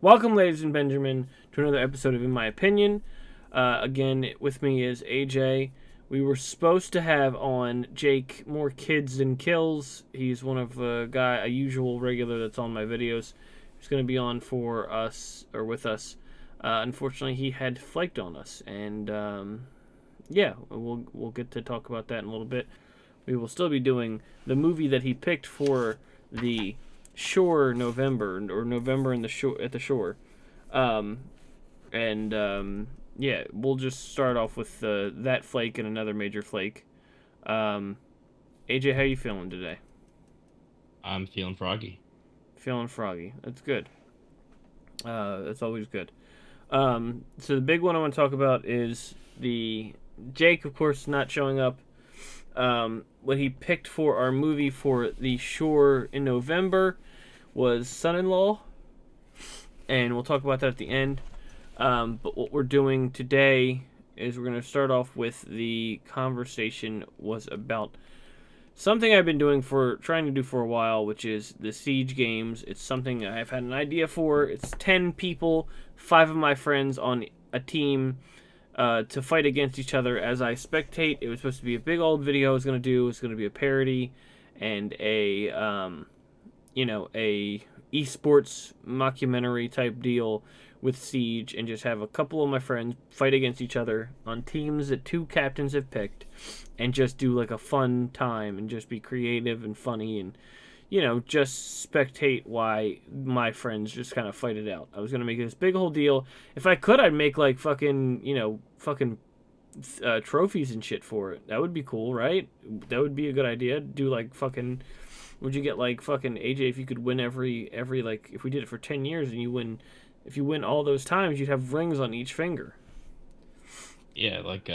Welcome, ladies and Benjamin, to another episode of In My Opinion. Again, with me is AJ. We were supposed to have on Jake More Kids Than Kills. He's one of a usual regular that's on my videos. He's going to be on for us, or with us. Unfortunately, he had flaked on us, and yeah, we'll get to talk about that in a little bit. We will still be doing the movie that he picked for the Shore November, or November in the shore at the shore. Um, yeah, we'll just start off with that flake and another major flake. Um, AJ, how you feeling today? I'm feeling froggy. Feeling froggy. That's good. That's always good. So the big one I want to talk about is the Jake, of course, not showing up. What he picked for our movie for the shore in November was Son-in-Law, and we'll talk about that at the end. But what we're doing today is we're going to start off with the conversation was about something I've been trying to do for a while, which is the Siege games. It's something I've had an idea for. It's 10 people, 5 of my friends on a team to fight against each other as I spectate. It was supposed to be a big old video I was going to do. It was going to be a parody and a esports mockumentary type deal with Siege, and just have a couple of my friends fight against each other on teams that 2 captains have picked, and just do like a fun time and just be creative and funny, and just spectate why my friends just kind of fight it out. I was gonna make this big whole deal. If I could, I'd make like fucking trophies and shit for it. That would be cool, right? That would be a good idea. Do like fucking. Would you get like fucking AJ if you could win every like if we did it for 10 years and you win if you win all those times you'd have rings on each finger. Yeah, like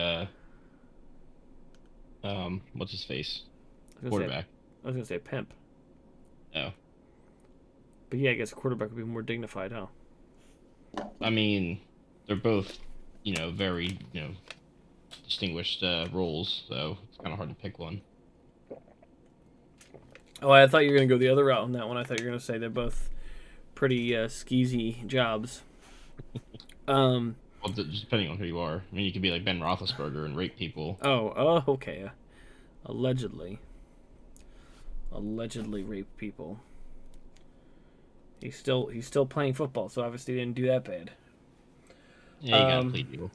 what's his face? I was gonna say Quarterback. I was gonna say pimp, Oh, but yeah, I guess a quarterback would be more dignified, huh? I mean, they're both, very, distinguished roles, so it's kind of hard to pick one. Oh, I thought you were gonna go the other route on that one. I thought you were gonna say they're both pretty skeezy jobs. Um. Well, just depending on who you are. I mean, you could be like Ben Roethlisberger and rape people. Oh. Okay. Allegedly. Allegedly rape people. He's still playing football, so obviously he didn't do that bad. Yeah, you gotta Um. play people.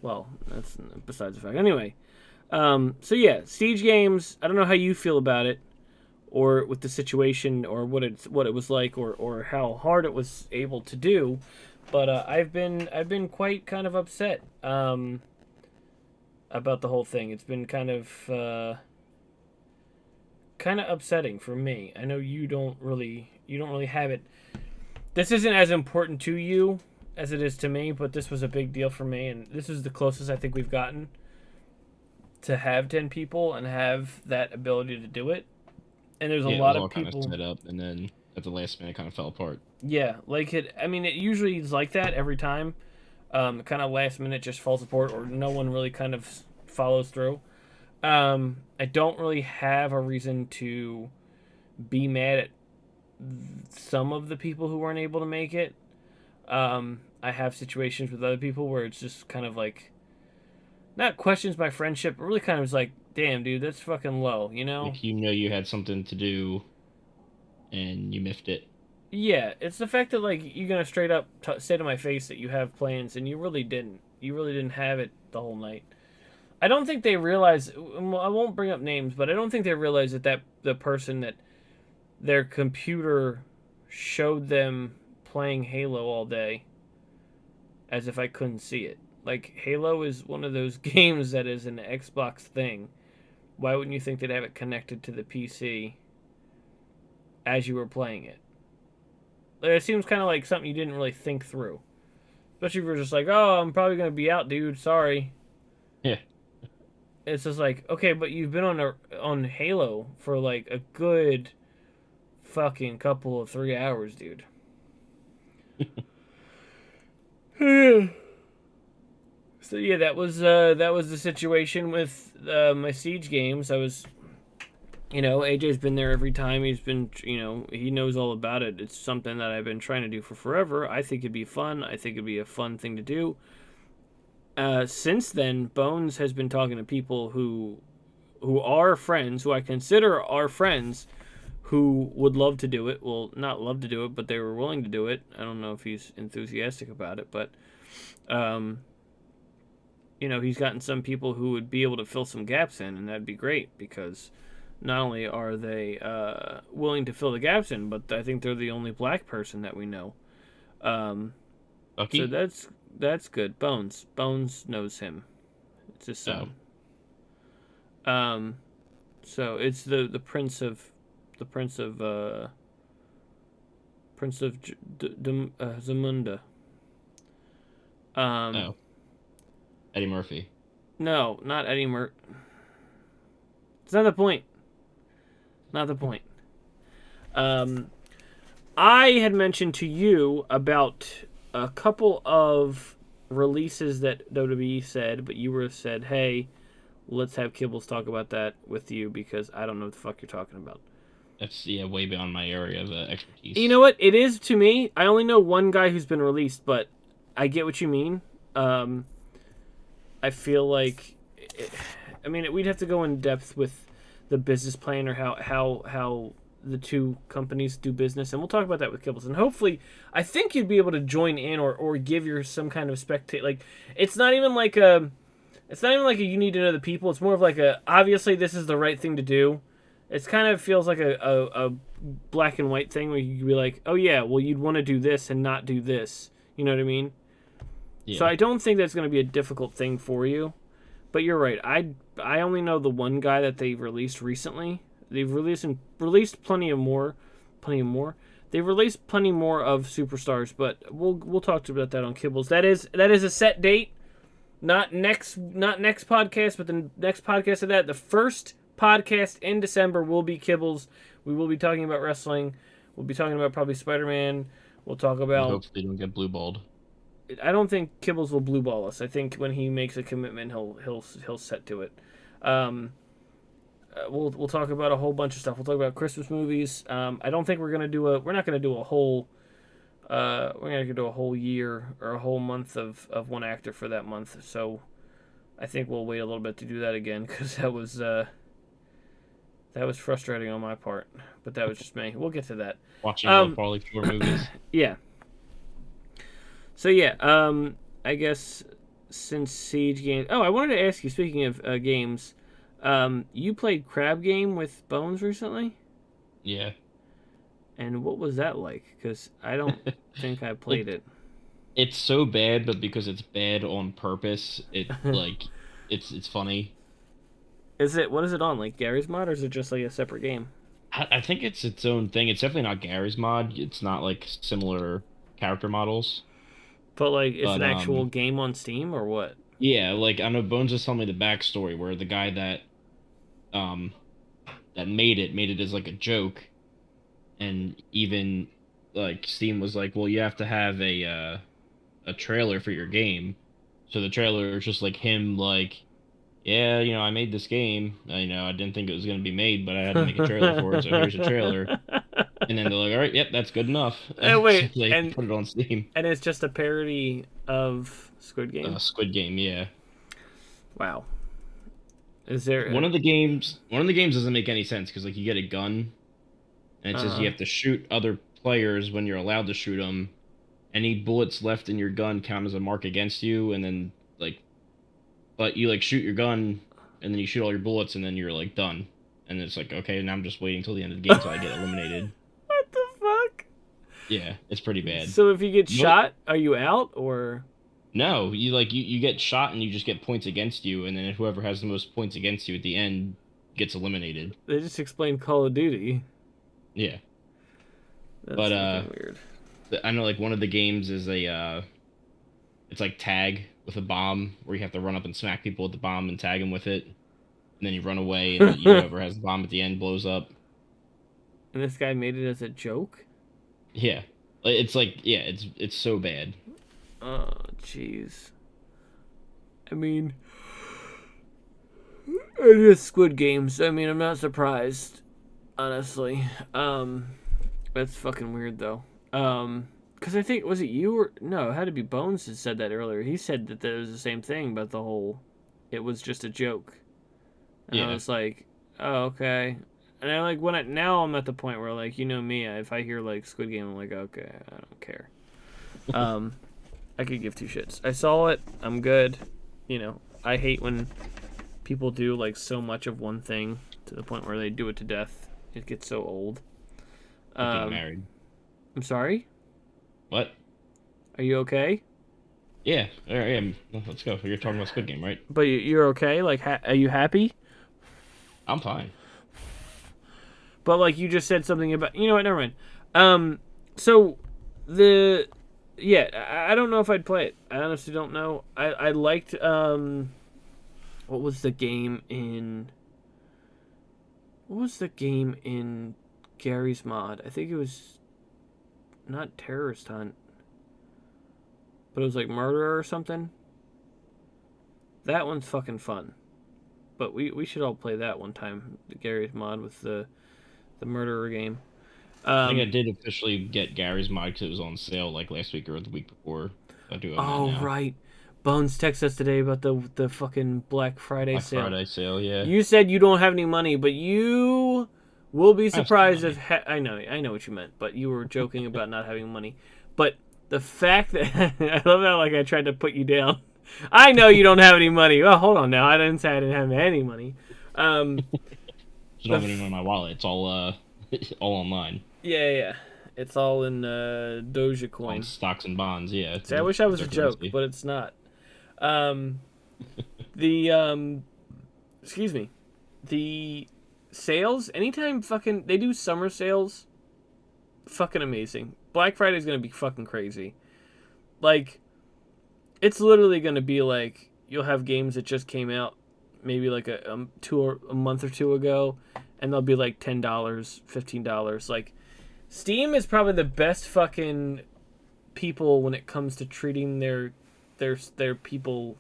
Well, that's besides the fact. Anyway. So yeah, Siege games. I don't know how you feel about it, or with the situation, or what it was like, or how hard it was able to do. But I've been quite kind of upset about the whole thing. It's been kind of upsetting for me. I know you don't really have it. This isn't as important to you as it is to me, but this was a big deal for me, and this is the closest I think we've gotten to have 10 people and have that ability to do it. And there's a Yeah, it was lot all of kind of people. set up, and then at the last minute, it kind of fell apart. Yeah, like it. I mean, it usually is like that every time. Kind of last minute just falls apart, or no one really kind of follows through. I don't really have a reason to be mad at some of the people who weren't able to make it. I have situations with other people where it's just kind of like not questions my friendship, but really kind of is like, damn, dude, that's fucking low, you know? Like, you had something to do, and you miffed it. Yeah, it's the fact that like you're gonna straight up say to my face that you have plans and you really didn't. You really didn't have it the whole night. I don't think they realize. Well, I won't bring up names, but I don't think they realize that the person that their computer showed them playing Halo all day, as if I couldn't see it. Like Halo is one of those games that is an Xbox thing. Why wouldn't you think they'd have it connected to the PC as you were playing it? Like, it seems kind of like something you didn't really think through. Especially if you're just like, oh, I'm probably gonna be out, dude. Sorry. Yeah. It's just like, okay, but you've been on Halo for like a good fucking couple of 3 hours, dude. So yeah, that was the situation with my Siege games. I was AJ's been there every time. He's been, he knows all about it. It's something that I've been trying to do for forever. I think it'd be fun. I think it'd be a fun thing to do. Since then, Bones has been talking to people who are friends, who I consider are friends, who would love to do it. Well, not love to do it, but they were willing to do it. I don't know if he's enthusiastic about it, but um, he's gotten some people who would be able to fill some gaps in, and that'd be great because not only are they willing to fill the gaps in, but I think they're the only black person that we know. Um, so Bucky? that's good. Bones knows him. It's his Oh. son. Um, so it's the prince of Zamunda. Um, Oh. Eddie Murphy. no, not Eddie Mur. It's not the point. Not the point. Um, I had mentioned to you about a couple of releases that WWE said, but you were said, "Hey, let's have Kibbles talk about that with you because I don't know what the fuck you're talking about." That's yeah, way beyond my area of You expertise. know what? It is to me. I only know one guy who's been released, but I get what you mean. Um, I feel like, I mean, we'd have to go in depth with the business plan or how the two companies do business, and we'll talk about that with Kibbles. And hopefully, I think you'd be able to join in or give your some kind of spectate. Like, it's not even like a, it's not even like a you need to know the people. It's more of like a obviously this is the right thing to do. It's kind of feels like a black and white thing where you could be like, oh yeah, well you'd want to do this and not do this. You know what I mean? So Yeah. I don't think that's going to be a difficult thing for you. But you're right. I only know the one guy that they've released recently. They've released plenty of more. They've released plenty more of superstars, but we'll talk about that on Kibbles. That is a set date. Not next podcast, but the next podcast of that. The first podcast in December will be Kibbles. We will be talking about wrestling. We'll be talking about probably Spider-Man. We'll talk And about. hopefully don't get blue balled. I don't think Kibbles will blue ball us. I think when he makes a commitment, he'll set to it. Um, we'll talk about a whole bunch of stuff. We'll talk about Christmas movies. I don't think we're not gonna do a whole we're gonna do a whole year or a whole month of one actor for that month. So I think we'll wait a little bit to do that again because that was frustrating on my part. But that was just me. We'll get to that. Watching all the Um, Farley Shore movies. yeah. So yeah. I guess since Siege games. Oh, I wanted to ask you. Speaking of games, you played Crab Game with Bones recently, Yeah. and what was that like? Because I don't think I played It it. it's so bad, but because it's bad on purpose, it like it's funny. Is it what is it on? Like Gary's mod, or is it just like a separate game? I think it's its own thing. It's definitely not Gary's mod. It's not like similar character models. But like, it's But an actual game on Steam or what? yeah, like I know Bones just told me the backstory where the guy um that made it as like a joke, and even like Steam was like, well, you have to have a trailer for your game. So the trailer is just like him like, yeah, I made this game. I didn't think it was gonna be made, but I had to make a trailer for it. So here's a trailer. And then they're like, all right, yep, that's good enough. And So wait, they and put it on Steam. and it's just a parody of Squid Game. Squid Game, yeah. Wow. Is there? One of the games doesn't make any sense because like you get a gun and it says you Uh, have to shoot other players when you're allowed to shoot them. Any bullets left in your gun count as a mark against you, and then like, but you like shoot your gun and then you shoot all your bullets and then you're like done. And it's like, okay, now I'm just waiting till the end of the game till I get eliminated. what the fuck? Yeah, it's pretty bad. So if you get Mo- shot, are you out or No, you get shot and you just get points against you, and then whoever has the most points against you at the end gets eliminated. they just explained Call of Duty? Yeah, That's but fucking weird. I know like one of the games is it's like tag with a bomb where you have to run up and smack people with the bomb and tag them with it, and then you run away and And whoever has the bomb at the end blows up. this guy made it as a joke. Yeah, it's like yeah, it's so bad. Oh, jeez. I mean, It is Squid Games. I mean, I'm not surprised, honestly. That's fucking weird though. Because I think was it you or no? It had to be Bones that said that earlier. He said that there was the same thing about the whole. It was just a joke, and I Yeah. was like, oh okay. And I like now I'm at the point where like me, if I hear like Squid Game, I'm like okay, I don't care. Um, I could give two shits. I saw it. I'm good. I hate when people do like so much of one thing to the point where they do it to death. It gets so old. Like getting Um, married. I'm sorry. What? Are you okay? Yeah. All right. Let's go. You're talking about Squid Game, right? But you're okay. Like, are you happy? I'm fine. But like, you just said something about. You know what? Never mind. So the yeah, I don't know if I'd play it. I honestly don't know. I liked what was the game in Gary's mod? I think it was not Terrorist Hunt, but it was like Murderer or something. That one's fucking fun. But we should all play that one time. The Gary's mod with the Murderer game. I think I Um, did officially get Gary's mod because it was on sale like last week or the week before. I do own that oh now. right, Bones texted us today about the fucking Black Friday Black sale. Friday sale, yeah. You said you don't have any money, but you will be I have some surprised if money. I know what you meant, but you were joking about not having money. But the fact that I love how like I tried to put you down. I know you don't have any money. Oh, hold on now. I didn't say I didn't have any money. Um, Just the don't have it in my wallet. It's all all online. yeah. It's all in On Dogecoin. stocks and bonds, yeah. See, I wish that was a joke, Cryptocurrency. but it's not. Um, the excuse me, the sales. Anytime fucking they do summer sales, fucking amazing. Black Friday is gonna be fucking crazy. Like, it's literally gonna be like you'll have games that just came out, maybe like a month or two ago, and they'll be like $10, $15. Like, Steam is probably the best fucking people when it comes to treating their people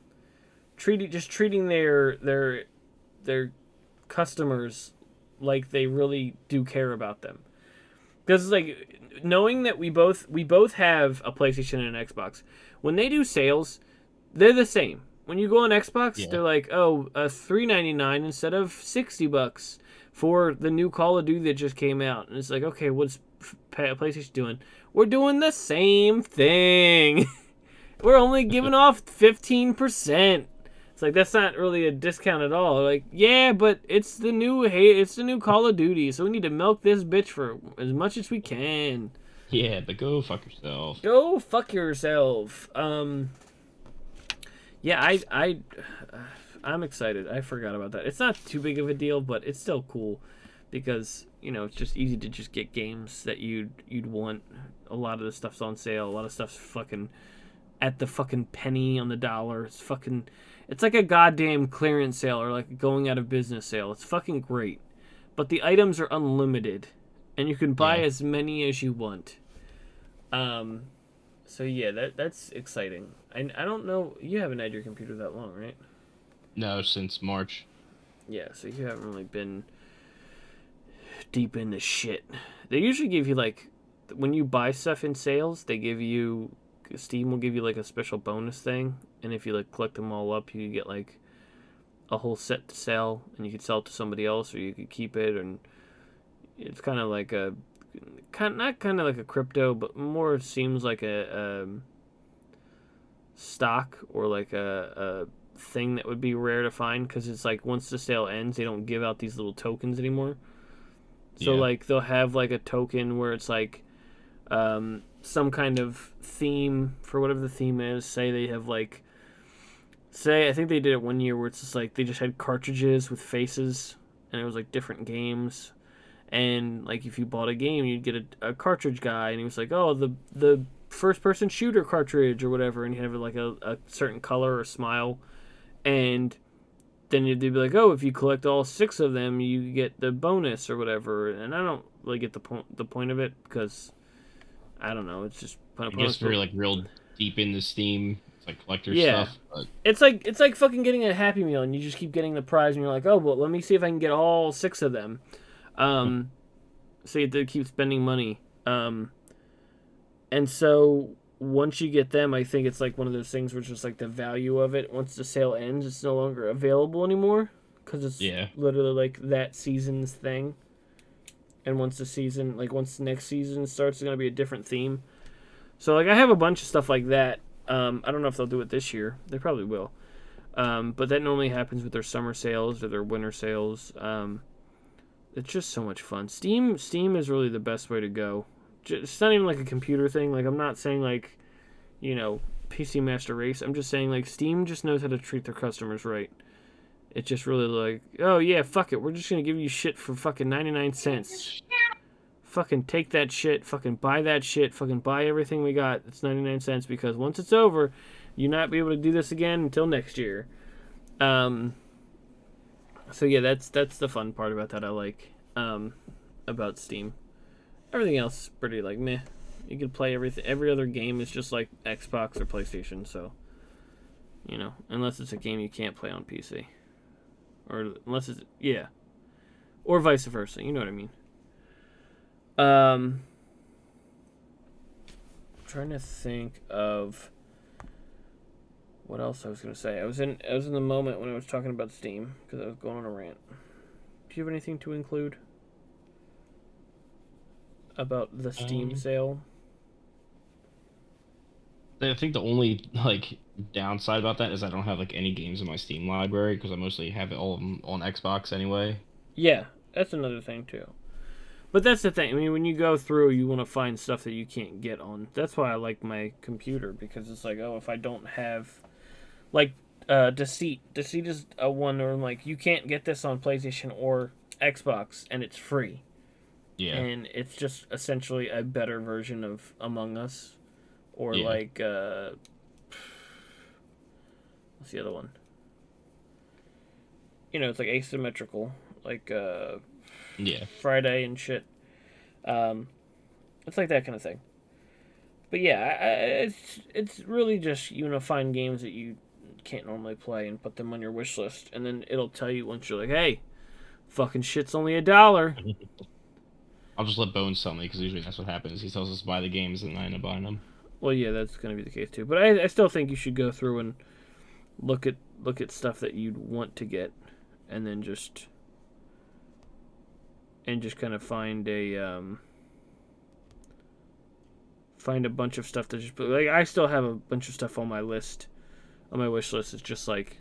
treating their customers like they really do care about them. Because it's like knowing that we both have a PlayStation and an Xbox. When they do sales, they're the same. When you go on Xbox, Yeah. they're like, oh, $3.99 instead of $60 for the new Call of Duty that just came out, and it's like, okay, what's PlayStation doing? We're doing the same thing. We're only giving off 15%. It's like that's not really a discount at all. Like, yeah, but it's the new Call of Duty, so we need to milk this bitch for as much as we can. Yeah, but go fuck yourself. Go fuck yourself. Yeah, I'm excited. I forgot about that. It's not too big of a deal, but it's still cool because it's just easy to just get games that you'd want. A lot of the stuff's on sale. A lot of stuff's fucking at the fucking penny on the dollar. It's like a goddamn clearance sale or like a going out of business sale. It's fucking great. But the items are unlimited and you can buy Yeah. as many as you want. Um so yeah, that's exciting. I don't know, you haven't had your computer that long, right? No, since March. Yeah, so you haven't really been deep into shit. They usually give you like when you buy stuff in sales, they give you Steam will give you like a special bonus thing, and if you like collect them all up, you get like a whole set to sell, and you could sell it to somebody else, or you could keep it, and it's kind of like a not kind of like a crypto, but more seems like a stock or like a thing that would be rare to find because it's like once the sale ends, they don't give out these little tokens anymore. So Yeah. like they'll have like a token where it's like some kind of theme for whatever the theme is. Say they have like, say I think they did it one year where it's just like they just had cartridges with faces and it was like different games. And like if you bought a game, you'd get a cartridge guy, and he was like, oh, the first person shooter cartridge or whatever, and you have like a certain color or smile, and then they'd be like, oh, if you collect all six of them, you get the bonus or whatever. And I don't really get the point of it because I don't know. It's just I guess if you're like real deep into Steam, like collector Yeah. stuff. But It's like fucking getting a Happy Meal and you just keep getting the prize and you're like, oh well, let me see if I can get all 6 of them. Um, so you have to keep spending money. And so once you get them, I think it's like one of those things where it's just like the value of it. Once the sale ends, it's no longer available anymore because it's yeah, literally like that season's thing. And once once the next season starts, it's gonna be a different theme. So like I have a bunch of stuff like that. I don't know if they'll do it this year. They probably will. But that normally happens with their summer sales or their winter sales. It's just so much fun. Steam is really the best way to go. It's not even like a computer thing. Like I'm not saying like, you know, PC Master Race. I'm just saying like Steam just knows how to treat their customers right. It's just really like, oh yeah, fuck it. We're just gonna give you shit for fucking 99 cents. Fucking take that shit. Fucking buy that shit. Fucking buy everything we got. It's 99 cents because once it's over, you'll not be able to do this again until next year. Um, so yeah, that's the fun part about that I like about Steam. Everything else is pretty like meh. You can play everything. Every other game is just like Xbox or PlayStation. So, you know, unless it's a game you can't play on PC, or unless it's yeah, or vice versa. You know what I mean? I'm trying to think of what else I was gonna say. I was in the moment when I was talking about Steam because I was going on a rant. Do you have anything to include about the Steam um, sale? I think the only like downside about that is I don't have like any games in my Steam library because I mostly have it all on Xbox anyway. Yeah, that's another thing too. But that's the thing. I mean, when you go through, you want to find stuff that you can't get on. That's why I like my computer because it's like, oh, if I don't have like Deceit. Deceit is a one where I'm like, you can't get this on PlayStation or Xbox, and it's free. Yeah, And it's just essentially a better version of Among Us, or yeah, like what's the other one? You know, it's like asymmetrical, like yeah, Friday and shit. Um, it's like that kind of thing. But yeah, it's really just you know find games that you can't normally play and put them on your wish list, and then it'll tell you once you're like, hey, fucking shit's only $1. I'll just let Bones tell me because usually that's what happens. He tells us to buy the games and I end up buying them. Well, yeah, that's gonna be the case too. But I still think you should go through and look at stuff that you'd want to get, and then just kind of find a bunch of stuff to just like. I still have a bunch of stuff on my list, on my wish list. It's just like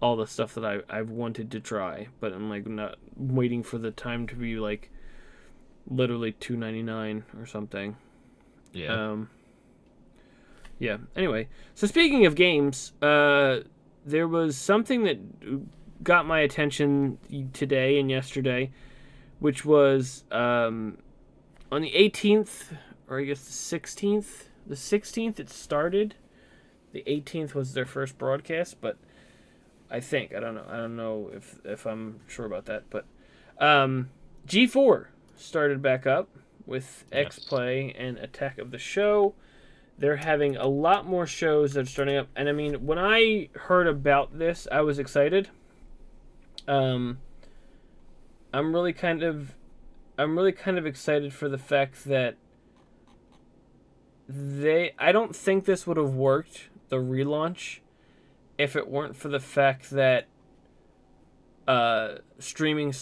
all the stuff that I've wanted to try, but I'm like not waiting for the time to be like literally $2.99 or something. Yeah. Um, yeah. Anyway, so speaking of games, there was something that got my attention today and yesterday, which was on the 18th, or I guess the 16th. The 16th it started. The 18th was their first broadcast, but I think I don't know if I'm sure about that, but G4 started back up with X Yes. Play and Attack of the Show. They're having a lot more shows that are starting up, and I mean, when I heard about this, I was excited. Um, I'm really kind of excited for the fact that I don't think this would have worked, the relaunch, if it weren't for the fact that streaming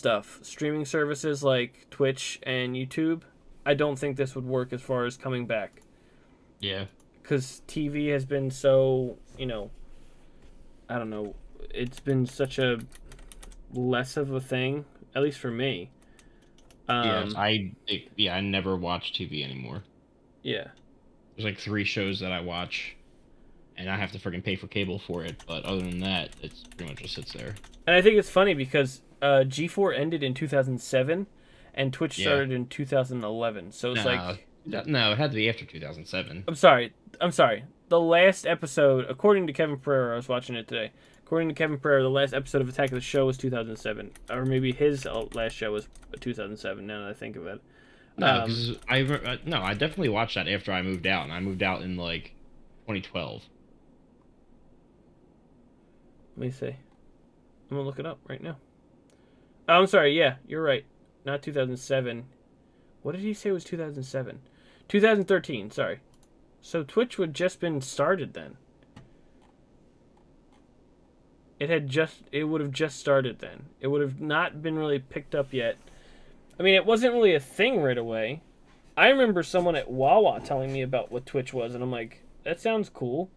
services like Twitch and YouTube, I don't think this would work as far as coming back. Yeah. Because TV has been so, I don't know, it's been such a less of a thing, at least for me. Yes. Um, I never watch TV anymore. yeah. There's like 3 shows that I watch, and I have to freaking pay for cable for it. But other than that, it's pretty much just sits there. And I think it's funny because G4 ended in 2007 and Twitch Yeah. started in 2011. So it's No, like, no, it had to be after 2007. I'm sorry. I'm sorry. The last episode, according to Kevin Pereira, I was watching it today. According to Kevin Pereira, the last episode of Attack of the Show was 2007, or maybe his last show was 2007. Now that I think of it, No, because I definitely watched that after I moved out, and I moved out in like 2012. Let me see. I'm gonna look it up right now. Oh, I'm sorry. Yeah, you're right. Not 2007. What did he say was 2007? 2013. Sorry. So Twitch would just been started then. It would have just started then. It would have not been really picked up yet. I mean, it wasn't really a thing right away. I remember someone at Wawa telling me about what Twitch was, and I'm like, that sounds cool.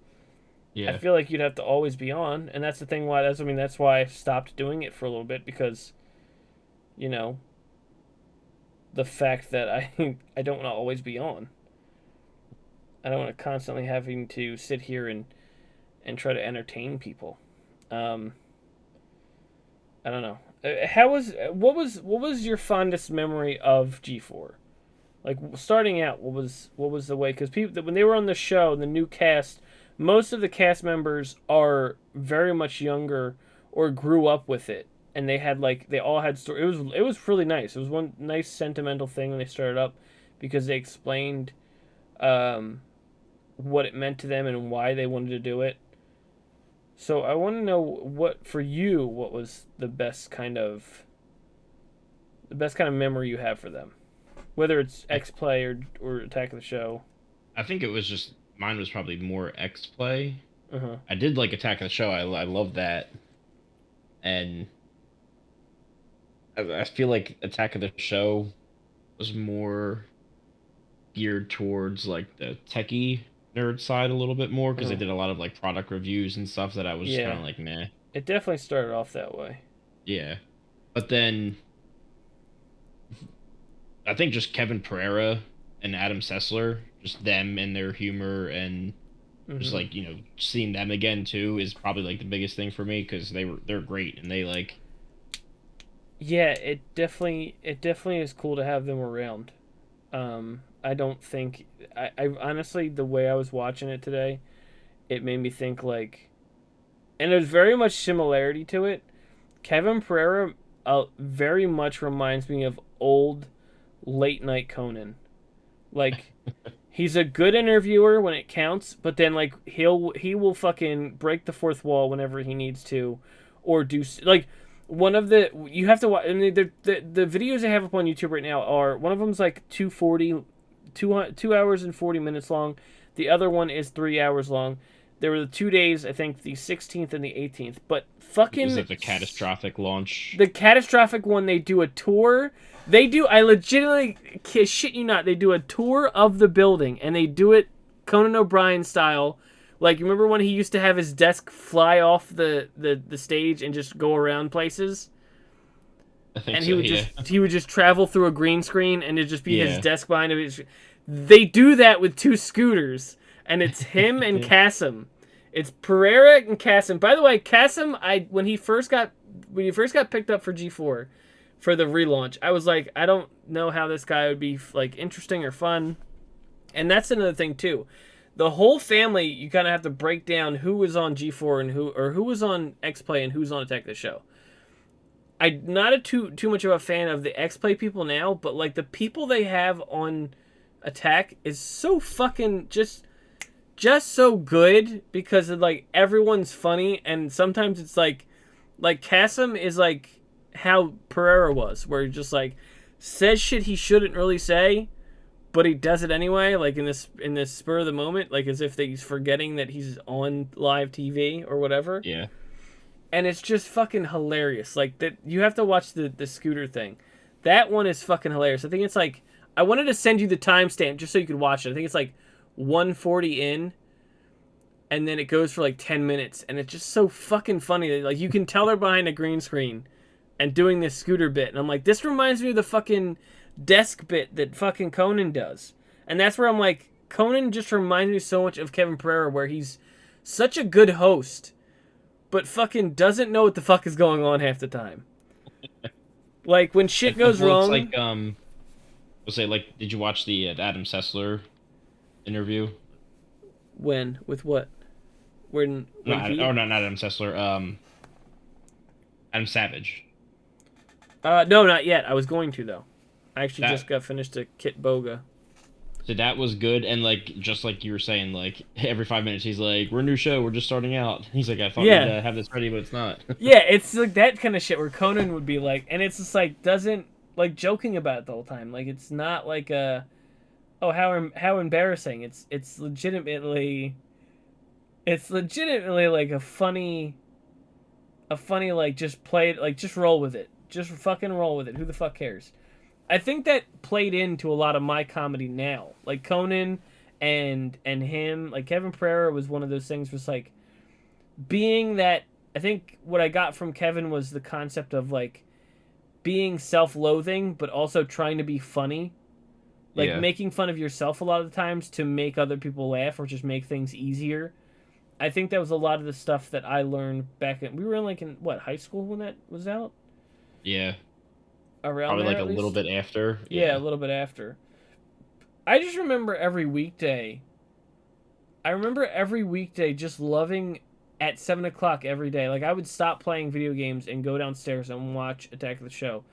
I Yeah. feel like you'd have to always be on, and that's the thing. That's why I stopped doing it for a little bit because, you know, the fact that I don't want to always be on. I don't want to constantly having to sit here and try to entertain people. Um, I don't know. How was what was your fondest memory of G4? Like starting out, what was the way? Because people when they were on the show, the new cast, most of the cast members are very much younger or grew up with it, and they had like they all had story. It was really nice. It was one nice sentimental thing when they started up because they explained um, what it meant to them and why they wanted to do it. So I want to know what for you what was the best kind of memory you have for them, whether it's I, X Play or Attack of the Show. I think it was just mine was probably more X Play. Uh huh. I did like Attack of the Show. I love that, and I feel like Attack of the Show was more geared towards like the techie nerd side a little bit more because they Uh-huh. did a lot of like product reviews and stuff that I was just kind Yeah, of like, nah, it definitely started off that way. yeah. But then I think just Kevin Pereira and Adam Sessler, just them and their humor and just Hmm. like seeing them again too is probably like the biggest thing for me because they're great and they like Yeah, it definitely is cool to have them around. I don't think I honestly the way I was watching it today, it made me think like, and there's very much similarity to it. Kevin Pereira very much reminds me of old late night Conan. Like he's a good interviewer when it counts, but then like he will fucking break the fourth wall whenever he needs to, or do like one of the you have to watch. I mean, the videos I have up on YouTube right now are one of them's like 2 hours and 40 minutes long. The other one is 3 hours long. There were the 2 days, I think the 16th and the 18th. But was fucking it the catastrophic launch? the catastrophic one, they do a tour. They do. I legitimately shit you not. They do a tour of the building, and they do it Conan O'Brien style. Like you remember when he used to have his desk fly off the stage and just go around places, I think and so. Yeah. he would just travel through a green screen, and it'd just be his Yeah. desk behind him. They do that with two scooters, and it's him and Kasim. It's Pereira and Kasim. By the way, Kasim, when he first got picked up for G4 for the relaunch, I was like, I don't know how this guy would be like interesting or fun. And that's another thing too. The whole family, you kind of have to break down who was on G4 and who was on X Play and who's on Attack the Show. I'm not too much of a fan of the X Play people now, but like the people they have on Attack is so fucking just so good because of, like everyone's funny and sometimes it's like Kasim is like how Pereira was, where he just like says shit he shouldn't really say, but he does it anyway, like in this spur of the moment, like as if he's forgetting that he's on live TV or whatever. Yeah. And it's just fucking hilarious. Like that, you have to watch the scooter thing. That one is fucking hilarious. I think it's like I wanted to send you the timestamp just so you could watch it. I think it's like 140 in, and then it goes for like 10 minutes, and it's just so fucking funny. Like you can tell they're behind a green screen and doing this scooter bit, and I'm like, this reminds me of the fucking desk bit that fucking Conan does, and that's where I'm like, Conan just reminds me so much of Kevin Pereira, where he's such a good host but fucking doesn't know what the fuck is going on half the time. Like when shit goes Well, it's wrong. like we'll say like, did you watch the Adam Sessler interview? When with what? When Not he? or not Adam Sessler. Adam Savage. No, not yet. I was going to though. I actually That just got finished a Kit Boga. So that was good, and like just like you were saying, like every 5 minutes he's like, "We're a new show, we're just starting out." He's like, "I thought we'd Yeah, have this ready, but it's not." yeah, it's like that kind of shit where Conan would be like, and it's just like doesn't like joking about it the whole time. Like it's not like a oh how embarrassing. It's legitimately like a funny like just play it like just roll with it. Just fucking roll with it. Who the fuck cares? I think that played into a lot of my comedy now. Like Conan and him, like Kevin Pereira was one of those things was like being that I think what I got from Kevin was the concept of like being self-loathing but also trying to be funny. Like Yeah. making fun of yourself a lot of the times to make other people laugh or just make things easier. I think that was a lot of the stuff that I learned back in we were in like in what, high school when that was out? Yeah. Around Probably there like a at little least? bit after. Yeah, a Yeah. little bit after. I just remember every weekday. I remember every weekday just loving at 7 o'clock every day. Like I would stop playing video games and go downstairs and watch Attack of the Show,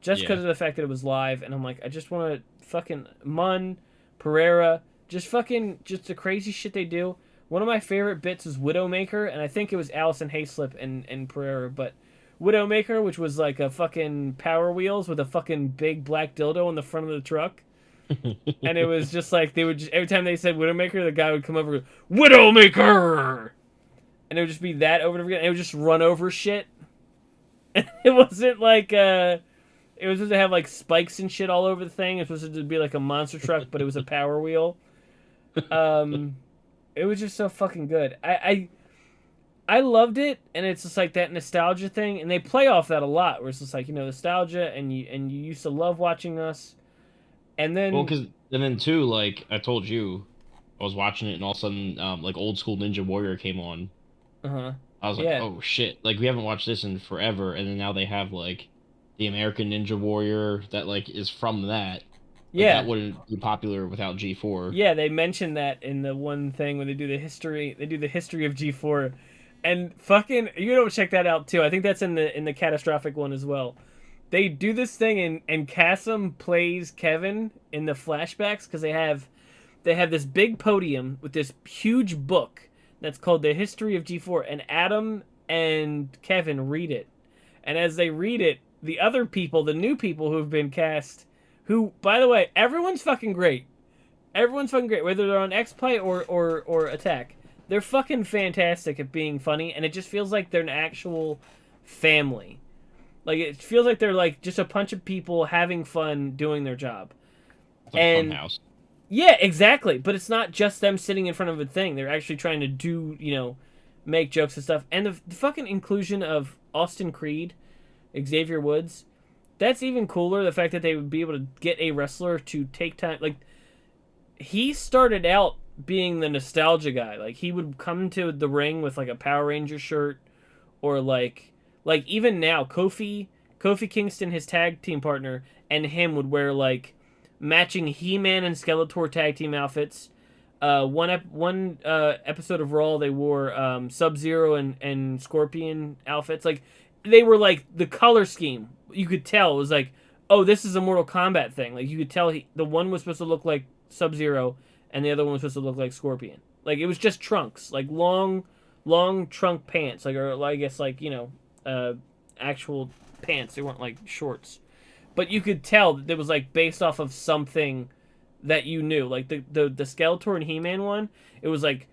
just because Yeah. of the fact that it was live. And I'm like, I just want to fucking Mun, Pereira, just the crazy shit they do. One of my favorite bits is Widowmaker, and I think it was Allison Hayslip and Pereira, but Widowmaker, which was like a fucking Power Wheels with a fucking big black dildo in the front of the truck. And it was just like they would just every time they said Widowmaker, the guy would come over and go, Widowmaker, and it would just be that over and over again. And it would just run over shit. It wasn't like it was supposed to have like spikes and shit all over the thing. It was supposed to be like a monster truck, but it was a Power Wheel. Um, it was just so fucking good. I loved it, and it's just like that nostalgia thing, and they play off that a lot. Where it's just like nostalgia, and you used to love watching us, and Well, then because and then too, like I told you, I was watching it, and all of a sudden, like old school Ninja Warrior came on. uh huh, I was like, yeah, "Oh shit!" Like we haven't watched this in forever, and then now they have like the American Ninja Warrior that like is from that. Like that yeah. wouldn't be popular without G4. Yeah, they mentioned that in the one thing when they do the history. They do the history of G4, and fucking you don't check that out too. I think that's in the catastrophic one as well. They do this thing and Kassem plays Kevin in the flashbacks because they have this big podium with this huge book that's called the history of G4, and Adam and Kevin read it, and as they read it, the other people, the new people who've been cast, who by the way, everyone's fucking great, whether they're on X Play or Attack. They're fucking fantastic at being funny, and it just feels like they're an actual family. Like it feels like they're like just a bunch of people having fun doing their job. It's like And Funhouse. yeah, exactly. But it's not just them sitting in front of a thing. They're actually trying to do, make jokes and stuff. And the fucking inclusion of Austin Creed, Xavier Woods, that's even cooler. The fact that they would be able to get a wrestler to take time, like he started out being the nostalgia guy. Like he would come to the ring with like a Power Ranger shirt or like even now Kofi Kingston, his tag team partner, and him would wear like matching He-Man and Skeletor tag team outfits. One episode of Raw they wore Sub Zero and Scorpion outfits. Like they were like the color scheme. You could tell it was like, oh, this is a Mortal Kombat thing. Like you could tell the one was supposed to look like Sub Zero and the other one was supposed to look like Scorpion. Like it was just trunks, like long trunk pants, like or I guess like actual pants. They weren't like shorts, but you could tell that it was like based off of something that you knew. Like the Skeletor and He-Man one, it was like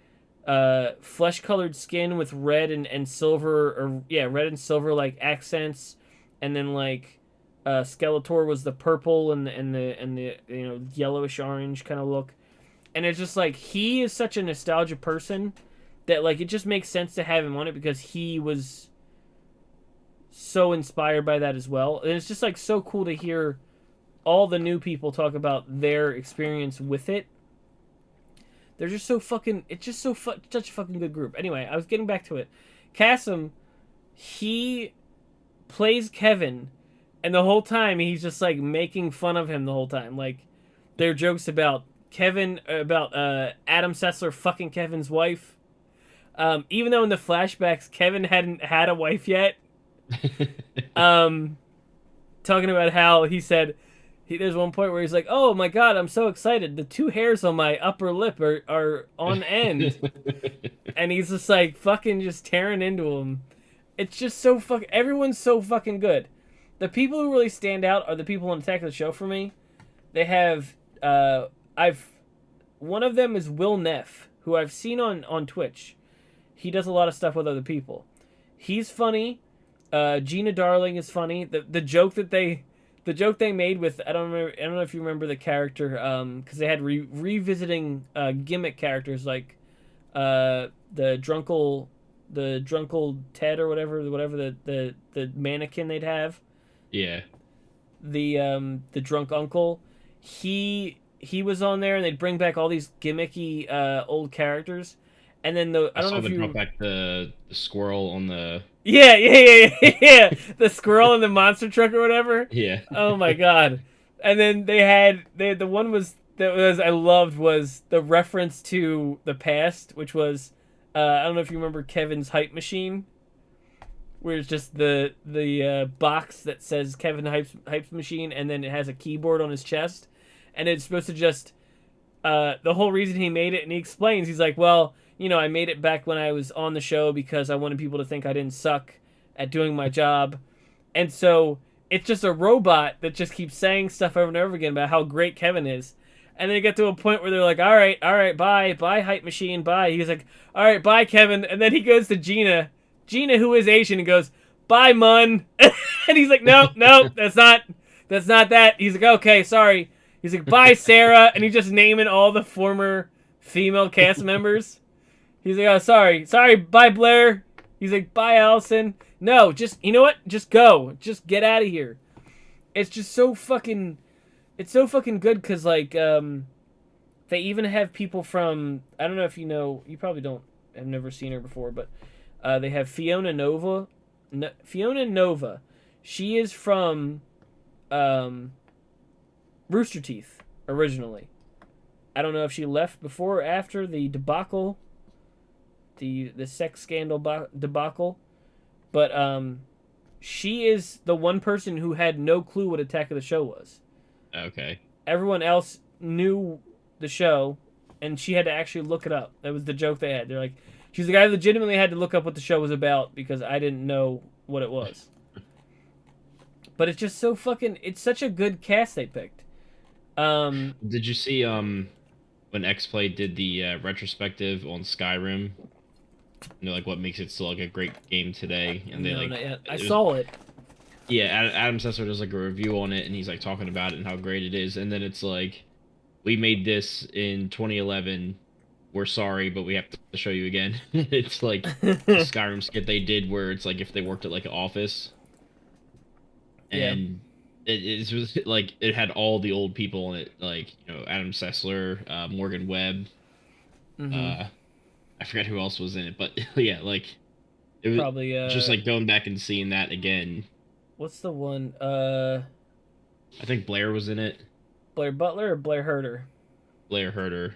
flesh colored skin with red and silver, or yeah, red and silver like accents, and then like Skeletor was the purple and the yellowish orange kind of look. And it's just like he is such a nostalgia person that like it just makes sense to have him on it because he was so inspired by that as well. And it's just like so cool to hear all the new people talk about their experience with it. They're just so fucking. It's just such a fucking good group. Anyway, I was getting back to it. Kassem, he plays Kevin, and the whole time he's just like making fun of him the whole time. Like there are jokes about Kevin, about Adam Sessler fucking Kevin's wife. Even though in the flashbacks Kevin hadn't had a wife yet. Um, Talking about how he said There's one point where he's like, "Oh my god, I'm so excited! The two hairs on my upper lip are on end," and he's just like fucking just tearing into him. It's just so fuck. Everyone's so fucking good. The people who really stand out are the people on Attack of the Show for me. They have I've one of them is Will Neff, who I've seen on Twitch. He does a lot of stuff with other people. He's funny. Gina Darling is funny. The joke they made with I don't know if you remember the character because they had revisiting gimmick characters like the drunkle Ted or whatever the mannequin they'd have, Yeah, the drunk uncle. He was on there, and they'd bring back all these gimmicky old characters, and then I I don't know saw if them brought you. back the squirrel on the. Yeah, the squirrel in the monster truck or whatever. Yeah. Oh my god! And then the one that was I loved was the reference to the past, which was I don't know if you remember Kevin's hype machine, where it's just the box that says Kevin hype machine, and then it has a keyboard on his chest, and it's supposed to just the whole reason he made it, and he explains, he's like, well, I made it back when I was on the show because I wanted people to think I didn't suck at doing my job. And so it's just a robot that just keeps saying stuff over and over again about how great Kevin is. And they get to a point where they're like, all right, bye, hype machine, bye. He's like, all right, bye, Kevin. And then he goes to Gina, who is Asian, and goes, bye, Mun. And he's like, nope, that's not that. He's like, okay, sorry. He's like, bye, Sarah. And he's just naming all the former female cast members. He's like, oh, sorry, bye, Blair. He's like, bye, Allison. No, just, you know what? Just go. Just get out of here. It's just so fucking, it's so fucking good because, like, they even have people from, I don't know if you know, you probably don't, have never seen her before, but they have Fiona Nova. Fiona Nova. She is from Rooster Teeth originally. I don't know if she left before or after the debacle, the sex scandal debacle, but she is the one person who had no clue what Attack of the Show was. Okay. Everyone else knew the show, and she had to actually look it up. That was the joke they had. They're like, she's like, I legitimately had to look up what the show was about because I didn't know what it was. But it's just so fucking. It's such a good cast they picked. Did you see when X Play did the retrospective on Skyrim? Like what makes it still like a great game today, and they No, like not yet. I it was, saw it. yeah, Adam Sessler does like a review on it, and he's like talking about it and how great it is, and then it's like, we made this in 2011. We're sorry, but we have to show you again. It's like the Skyrim skit they did, where it's like if they worked at like an office, Yeah. and it was like it had all the old people in it, like Adam Sessler, Morgan Webb, Mm-hmm. uh, I forget who else was in it, but yeah, like it was Probably. just like going back and seeing that again. What's the one? I think Blair was in it. Blair Butler or Blair Herter? Blair Herter.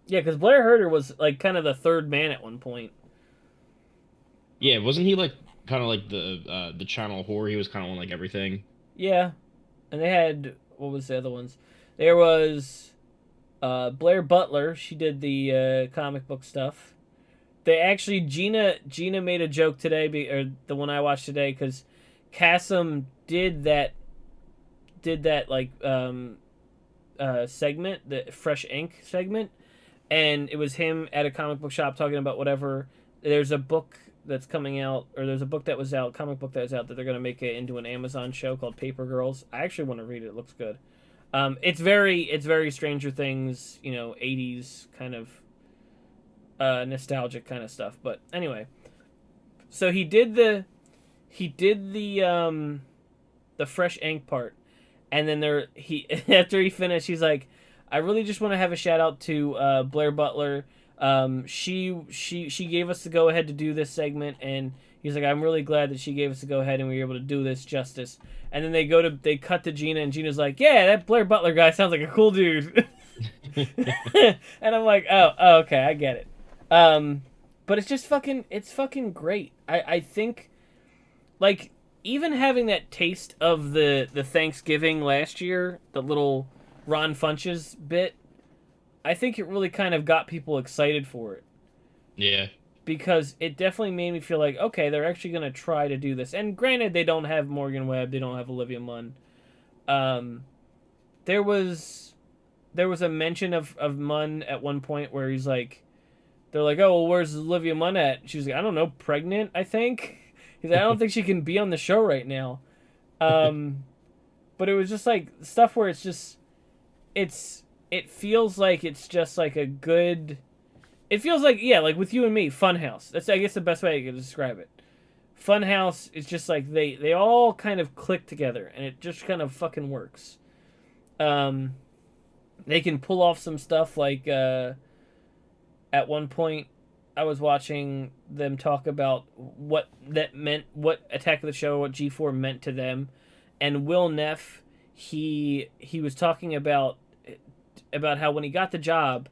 Yeah, because Blair Herter was like kind of the third man at one point. Yeah, wasn't he like kind of like the channel whore? He was kind of on like everything. Yeah, and they had what was the other ones? There was Blair Butler. She did the comic book stuff. They actually Gina made a joke today, or the one I watched today, because Kasim did that like segment, the Fresh Ink segment, and it was him at a comic book shop talking about whatever. There's a book that's coming out, or there's a book that was out, comic book that was out, that they're gonna make it into an Amazon show called Paper Girls. I actually want to read it. It looks good. It's very Stranger Things, 80s kind of nostalgic kind of stuff. But anyway, so he did the fresh ink part, and then he after he finished, he's like, I really just want to have a shout out to Blair Butler. She gave us the go ahead to do this segment, and he's like, I'm really glad that she gave us the go ahead and we were able to do this justice. And then they cut to Gina, and Gina's like, yeah, that Blair Butler guy sounds like a cool dude. And I'm like, oh, okay, I get it. But it's just fucking great. I think, like, even having that taste of the Thanksgiving last year, the little Ron Funches bit, I think it really kind of got people excited for it Yeah. because it definitely made me feel like, okay, they're actually gonna try to do this. And granted, they don't have Morgan Webb, they don't have Olivia Munn. Um, there was a mention of Munn at one point where he's like, they're like, oh, well, where's Olivia Munn at? She was like, I don't know, pregnant, I think. He's like, I don't think she can be on the show right now. Um, but it was just like stuff where it's just, it feels like it's just like a good. It feels like, yeah, like with you and me, Funhouse. That's, I guess, the best way I can describe it. Funhouse is just like they all kind of click together, and it just kind of fucking works. Um, they can pull off some stuff like at one point I was watching them talk about what that meant, what Attack of the Show, what G4 meant to them, and Will Neff, he was talking about how when he got the job,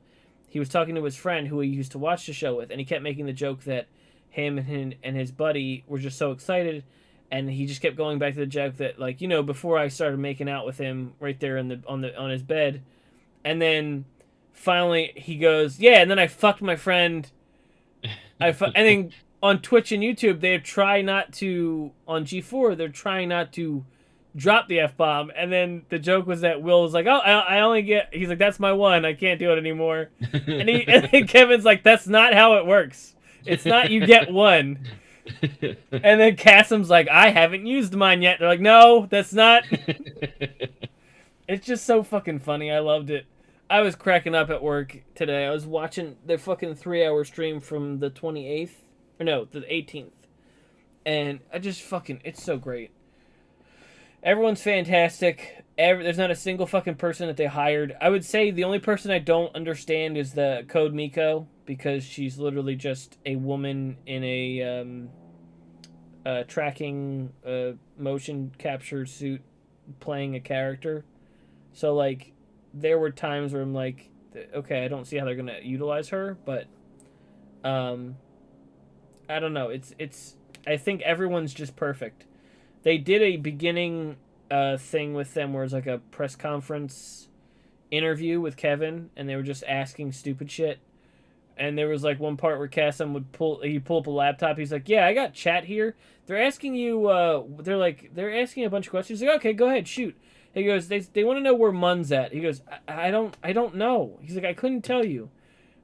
he was talking to his friend who he used to watch the show with, and he kept making the joke that him and his buddy were just so excited, and he just kept going back to the joke that, like, you know, before I started making out with him right there in the on his bed, and then finally he goes, yeah, and then I fucked my friend. And then on Twitch and YouTube they try not to, on G4 they're trying not to drop the F-bomb, and then the joke was that Will was like, oh, I only get, he's like, that's my one, I can't do it anymore. And then Kevin's like, that's not how it works. It's not you get one. And then Kasim's like, I haven't used mine yet. They're like, no, that's not. It's just so fucking funny. I loved it. I was cracking up at work today. I was watching their fucking 3-hour stream from the 28th. Or no, the 18th. And I just fucking, it's so great. Everyone's fantastic. There's not a single fucking person that they hired. I would say the only person I don't understand is the Code Miko, because she's literally just a woman in a tracking motion capture suit playing a character. So, like, there were times where I'm like, okay, I don't see how they're gonna utilize her, but I don't know. It's I think everyone's just perfect. They did a beginning thing with them where it's like a press conference interview with Kevin, and they were just asking stupid shit. And there was like one part where Kasim would pull up a laptop. He's like, "Yeah, I got chat here. They're asking you. They're asking a bunch of questions." He's like, "Okay, go ahead, shoot." He goes, "They want to know where Mun's at." He goes, I don't know." He's like, "I couldn't tell you."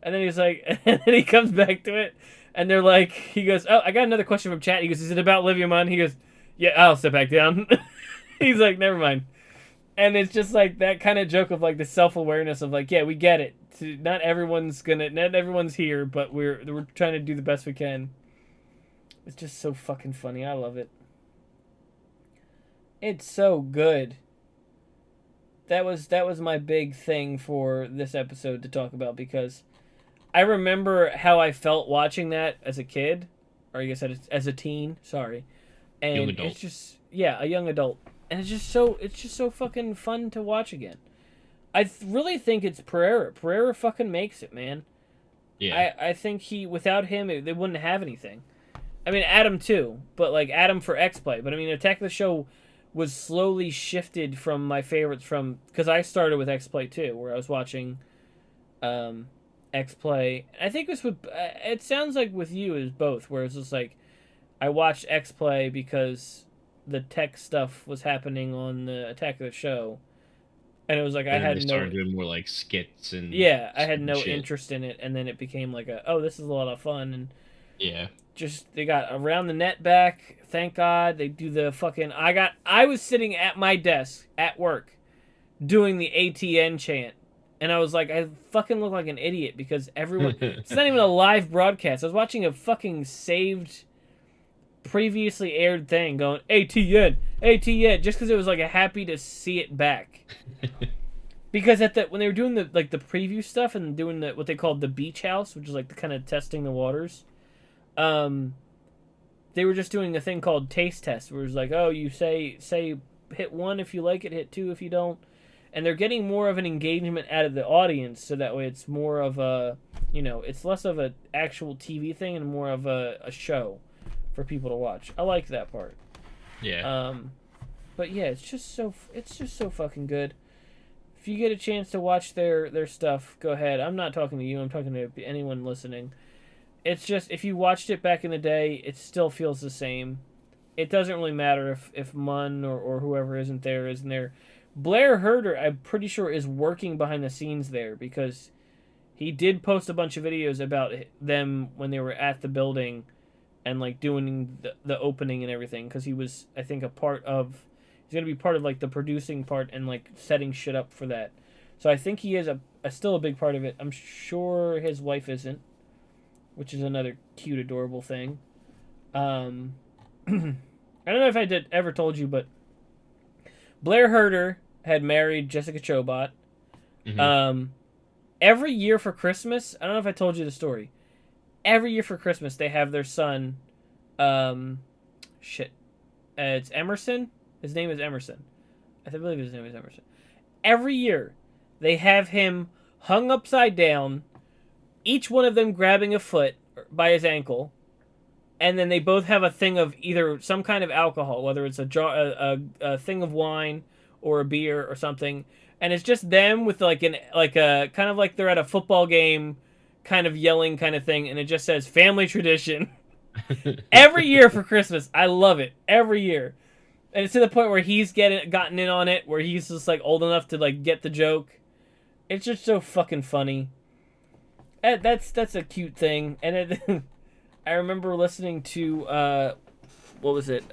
And then he's like, and then he comes back to it, and they're like, he goes, "Oh, I got another question from chat." He goes, "Is it about Olivia Munn?" He goes, "Yeah, I'll step back down." He's like, "Never mind." And it's just like that kind of joke of like the self-awareness of like, yeah, we get it. Not everyone's here, but we're trying to do the best we can. It's just so fucking funny. I love it. It's so good. That was my big thing for this episode to talk about, because I remember how I felt watching that as a kid, or I guess as a teen. Sorry, Young and adult. it's just, yeah, a young adult, and it's just so fucking fun to watch again. I really think it's Pereira. Pereira fucking makes it, man. Yeah. I think without him, they wouldn't have anything. I mean, Adam too, but like Adam for X-Play. But I mean, Attack of the Show was slowly shifted from my favorites because I started with X-Play too, where I was watching X-Play. I think this would, it sounds like with you is both, where it's just like I watched X-Play because the tech stuff was happening on the Attack of the Show. And it was like I And then had they no, started doing more like skits and yeah, I had stupid no shit. interest in it, and then it became like oh, this is a lot of fun, and Yeah. just they got Around the Net back. Thank God they do the fucking. I was sitting at my desk at work, doing the ATN chant, and I was like, I fucking look like an idiot because everyone. It's not even a live broadcast. I was watching a fucking saved, previously aired thing going ATN, ATN, just because it was like a happy to see it back. Because when they were doing the preview stuff and doing what they called the beach house, which is like the kind of testing the waters, they were just doing a thing called taste test, where it's like, oh, you say hit 1 if you like it, hit 2 if you don't, and they're getting more of an engagement out of the audience, so that way it's more of a, it's less of an actual TV thing and more of a show for people to watch. I like that part. Yeah. Um, but yeah, it's just so fucking good. If you get a chance to watch their stuff, go ahead. I'm not talking to you. I'm talking to anyone listening. It's just if you watched it back in the day, it still feels the same. It doesn't really matter if Munn or whoever isn't there. Blair Herder, I'm pretty sure, is working behind the scenes there because he did post a bunch of videos about them when they were at the building and like doing the opening and everything because he was, I think, a part of. He's gonna be part of like the producing part and like setting shit up for that. So I think he is a still a big part of it. I'm sure his wife isn't, which is another cute, adorable thing. Um, I don't know if I did ever told you, but Blair Herder had married Jessica Chobot. Hmm. Um, every year for Christmas, I don't know if I told you the story. Every year for Christmas, they have their son. Um, shit, it's Emerson. His name is Emerson. I believe his name is Emerson. Every year, they have him hung upside down, each one of them grabbing a foot by his ankle, and then they both have a thing of either some kind of alcohol, whether it's a jar, a thing of wine or a beer or something, and it's just them with like a kind of like they're at a football game, kind of yelling kind of thing, and it just says family tradition. Every year for Christmas, I love it every year, and it's to the point where he's getting gotten in on it, where he's just like old enough to like get the joke. It's just so fucking funny. That's a cute thing, and it. I remember listening to what was it?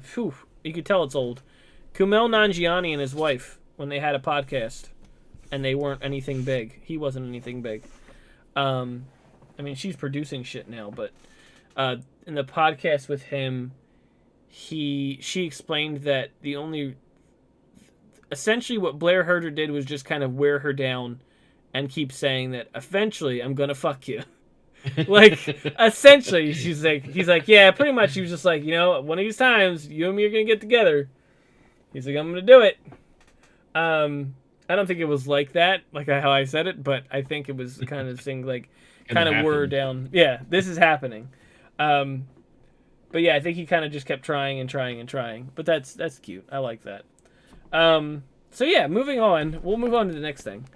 Phew, you could tell it's old. Kumail Nanjiani and his wife when they had a podcast, and they weren't anything big. He wasn't anything big. Um, I mean, she's producing shit now, but in the podcast with him, she explained that the only essentially what Blair Herder did was just kind of wear her down and keep saying that eventually I'm gonna fuck you. Like essentially he's like yeah, pretty much he was just like, one of these times you and me are gonna get together. He's like, I'm gonna do it. I don't think it was like that, like how I said it, but I think it was the kind of thing like Gonna kind of word happen. down. Yeah, this is happening. Um, but yeah, I think he kind of just kept trying and trying and trying. But that's cute. I like that. So yeah, moving on. We'll move on to the next thing.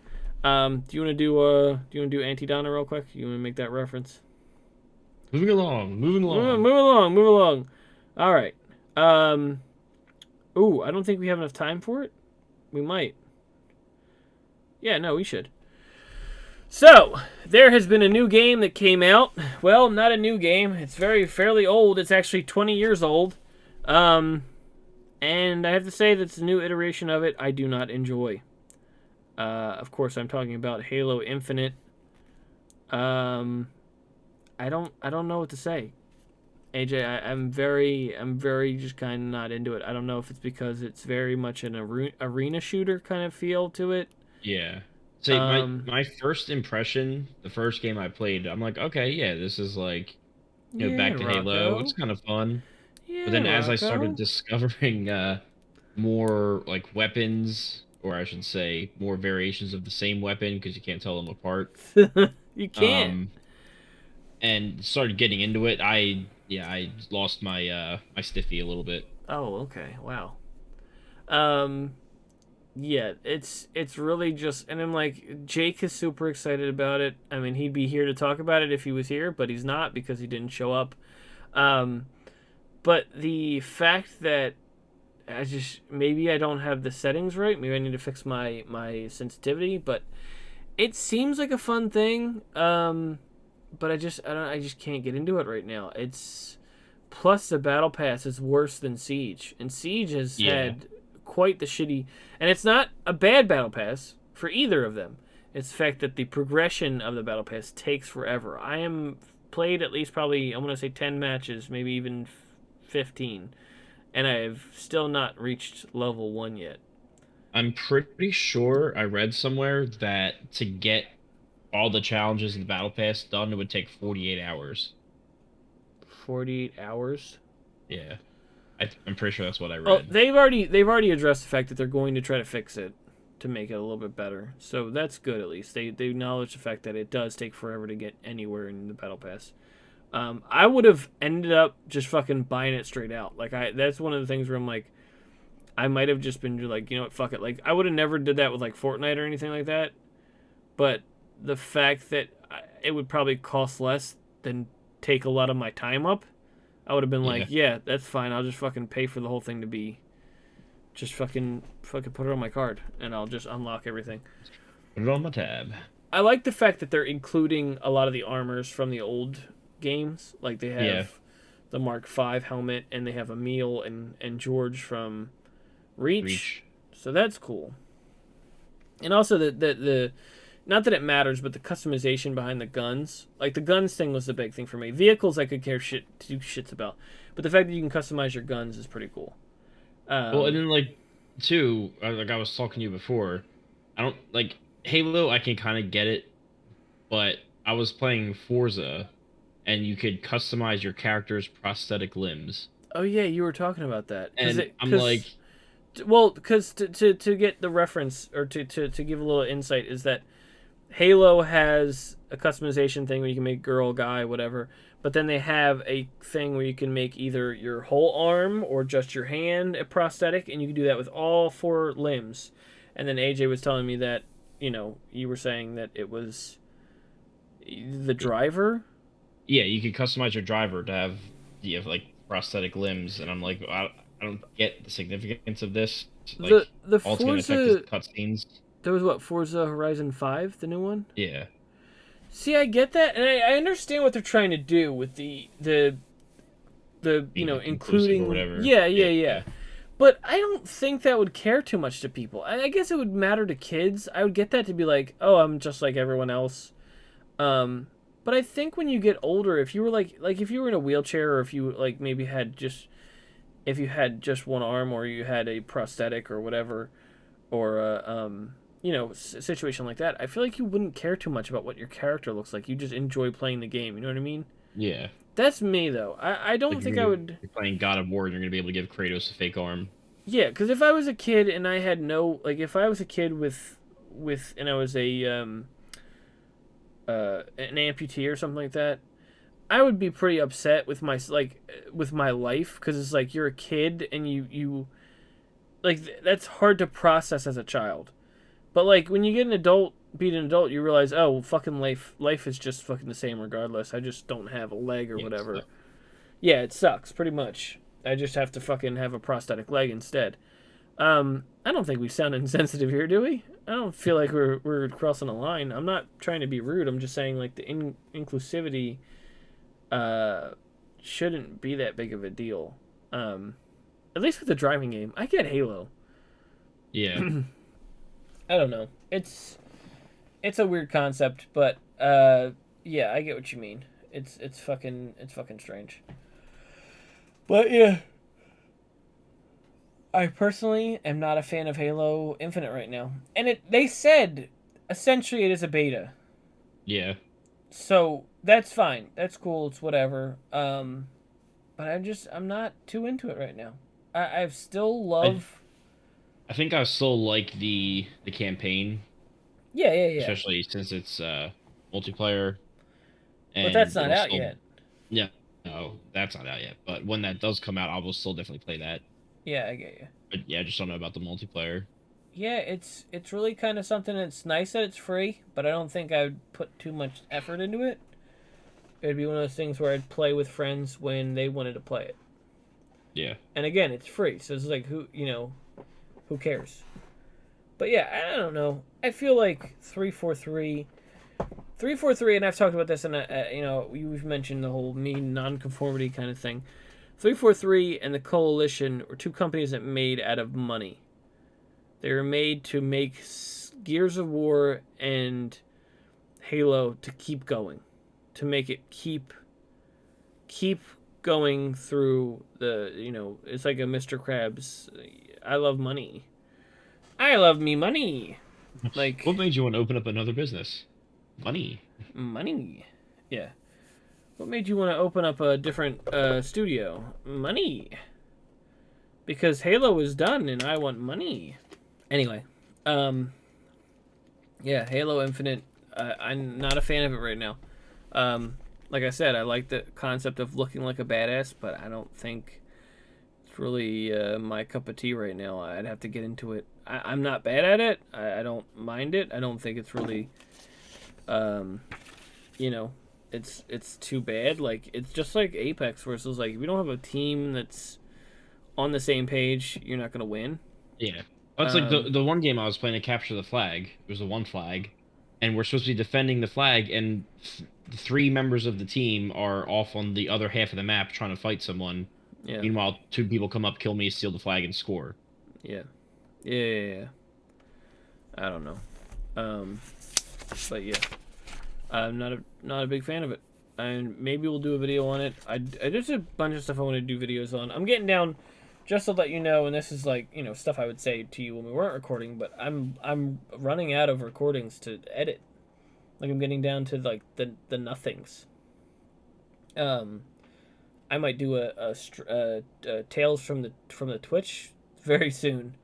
Do you want to do Auntie Donna real quick? You want to make that reference? Moving along, moving along. Move along, move along. All right. Um, ooh, I don't think we have enough time for it. We might. Yeah, no, we should. So, there has been a new game that came out. Well, not a new game. It's fairly old. It's actually 20 years old. Um, and I have to say that's a new iteration of it I do not enjoy. Of course, I'm talking about Halo Infinite. Um, I don't know what to say. AJ, I'm very just kind of not into it. I don't know if it's because it's very much an arena shooter kind of feel to it. Yeah. See, my Um, my first impression, the first game I played, I'm like, okay, yeah, this is like, yeah, back to Halo. It's Rocco. kind of fun. But Yeah, then as I started Rocco. discovering more like weapons, or I should say, more variations of the same weapon because you can't tell them apart, You can't. um, and started getting into it, I lost my stiffy a little bit. Oh, okay. Wow. Um, yeah, it's really just, and I'm like, Jake is super excited about it. I mean, he'd be here to talk about it if he was here, but he's not because he didn't show up. Um, but the fact that I just maybe I don't have the settings right. Maybe I need to fix my sensitivity. But it seems like a fun thing. But I just can't get into it right now. It's plus the battle pass is worse than Siege, and Siege has Yeah. had quite the shitty. And it's not a bad battle pass for either of them. It's the fact that the progression of the battle pass takes forever. I am played at least probably I'm gonna say 10 matches, maybe even 15, and I've still not reached level 1 yet. I'm pretty sure I read somewhere that to get all the challenges in the battle pass done, it would take 48 hours. 48 hours. Yeah. I'm pretty sure that's what I Oh, read. they've already addressed the fact that they're going to try to fix it to make it a little bit better. So that's good at least. They acknowledge the fact that it does take forever to get anywhere in the battle pass. I would have ended up just fucking buying it straight out. Like that's one of the things where I'm like, I might have just been like, you know what, fuck it. Like I would have never did that with like Fortnite or anything like that. But the fact that it would probably cost less than take a lot of my time up, I would have been like, Yeah. yeah, that's fine. I'll just fucking pay for the whole thing to be, just fucking put it on my card, and I'll just unlock everything. Put it on my tab. I like the fact that they're including a lot of the armors from the old games. Like they Yeah. have the Mark V helmet, and they have Emil and George from Reach. Reach. So that's cool. And also the not that it matters, but the customization behind the guns. Like the guns thing was the big thing for me. Vehicles I could care shit two shits about, but the fact that you can customize your guns is pretty cool. Well, and Um, then like two, like I was talking to you before, I don't like Halo. I can kind of get it, but I was playing Forza, and you could customize your character's prosthetic limbs, oh yeah, you were talking about that and I'm like, because to get the reference or to give a little insight is that Halo has a customization thing where you can make girl, guy, whatever. But then they have a thing where you can make either your whole arm or just your hand a prosthetic, and you can do that with all four limbs. And then AJ was telling me that, you were saying that it was the driver. yeah, you could customize your driver to have like prosthetic limbs, and I'm like, I don't get the significance of this. Like, The all it's going to affect is Forza, cutscenes. there was what, Forza Horizon 5, the new one? Yeah, See, I get that, and I understand what they're trying to do with the being like inclusive or including, whatever. yeah. But I don't think that would care too much to people. I guess it would matter to kids. I would get that to be like, oh, I'm just like everyone else. But I think when you get older, if you were like if you were in a wheelchair, or if you like maybe had just if you had just one arm, or you had a prosthetic or whatever, or situation like that, I feel like you wouldn't care too much about what your character looks like. You just enjoy playing the game. You know what I mean? Yeah. That's me though. I don't Like think I would. you're playing God of War, and you're gonna be able to give Kratos a fake arm. Yeah, because if I was a kid and I had no like, if I was a kid with and I was a an amputee or something like that, I would be pretty upset with my life, because it's like you're a kid and you like that's hard to process as a child. But like when you get an adult, beat an adult, you realize, oh, fucking life is just fucking the same regardless. I just don't have a leg or Yeah, whatever. so, Yeah, it sucks pretty much. I just have to fucking have a prosthetic leg instead. I don't think we sound insensitive here, do we? I don't feel like we're crossing a line. I'm not trying to be rude. I'm just saying like the inclusivity shouldn't be that big of a deal. At least with the driving game. I get Halo. yeah. I don't know. It's a weird concept, but yeah, I get what you mean. It's fucking strange. But yeah, I personally am not a fan of Halo Infinite right now. And they said essentially it is a beta. Yeah. So that's fine. That's cool. It's whatever. But I'm not too into it right now. I still I love. I think I still like the campaign, Yeah. especially since it's multiplayer, But that's and not it'll out still, yet. yeah, no, that's not out yet. But when that does come out, I will still definitely play that. Yeah, I get you. But yeah, I just don't know about the multiplayer. Yeah, it's really kind of something. It's nice that it's free, but I don't think I would put too much effort into it. It'd be one of those things where I'd play with friends when they wanted to play it. Yeah. And again, it's free, so it's like who cares? But yeah, I don't know. I feel like 343, and I've talked about this, and we've mentioned the whole mean nonconformity kind of thing. 343 and the Coalition were two companies that made out of money. They were made to make Gears of War and Halo to keep going, to make it keep going through the, it's like a Mr. Krabs. I love money. I love me money. Like What made you want to open up another business? Money. money. Yeah. What made you want to open up a different studio? Money. Because Halo is done and I want money. Anyway, yeah, Halo Infinite. I'm not a fan of it right now. like I said, I like the concept of looking like a badass, but I don't think it's really my cup of tea right now. I'd have to get into it. I'm not bad at it. I don't mind it. I don't think it's really, um, you know, it's too bad. Like it's just like Apex, where it's just like if you don't have a team that's on the same page, you're not gonna win. Yeah. Oh, it's like Um, the one game I was playing to capture the flag. It was the one flag, and we're supposed to be defending the flag, and the three members of the team are off on the other half of the map trying to fight someone. yeah, Meanwhile, two people come up, kill me, steal the flag, and score. yeah, yeah. I don't know. Um, but yeah, I'm not a big fan of it. And maybe we'll do a video on it. There's a bunch of stuff I want to do videos on. I'm getting down, just to let you know, and this is like stuff I would say to you when we weren't recording, but I'm running out of recordings to edit. Like I'm getting down to like the nothings. Um, I might do a tales from the Twitch very soon.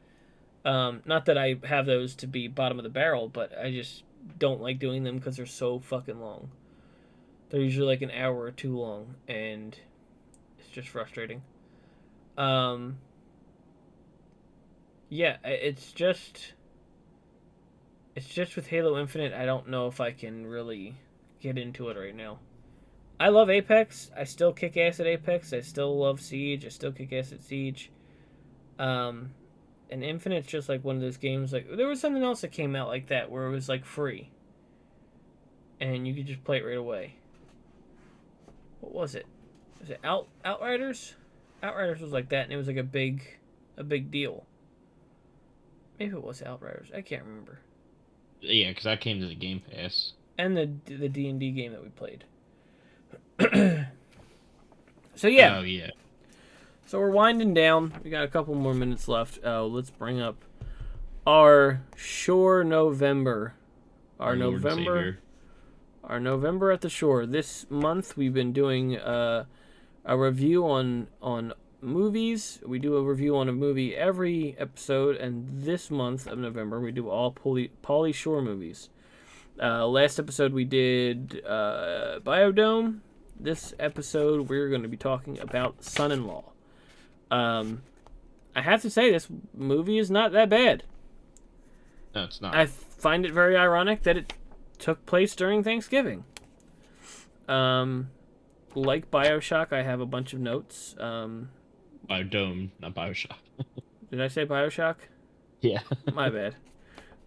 Not that I have those to be bottom of the barrel, but I just don't like doing them because they're so fucking long. They're usually like an hour or too long, and it's just frustrating. Um, yeah, it's just with Halo Infinite. I don't know if I can really get into it right now. I love Apex. I still kick ass at Apex. I still love Siege. I still kick ass at Siege. Um, and Infinite's just like one of those games. Like there was something else that came out like that where it was like free, and you could just play it right away. What was it? Was it Outriders? Outriders was like that, and it was like a big deal. Maybe it was Outriders. I can't remember. Yeah, because I came to the Game Pass. And the D&D game that we played. So yeah, Oh yeah. so we're winding down. We got a couple more minutes left. Let's bring up our Shore November. Our Our Lord and November. Savior. Our November at the Shore. This month we've been doing a review on movies. We do a review on a movie every episode, and this month of November we do all Pauly Shore movies. Last episode we did Biodome. This episode we're going to be talking about Son-in-Law. I have to say this movie is not that bad. No, it's not. I find it very ironic that it took place during Thanksgiving. Like BioShock, I have a bunch of notes. Biodome, not Bioshock. Did I say BioShock? Yeah. My bad.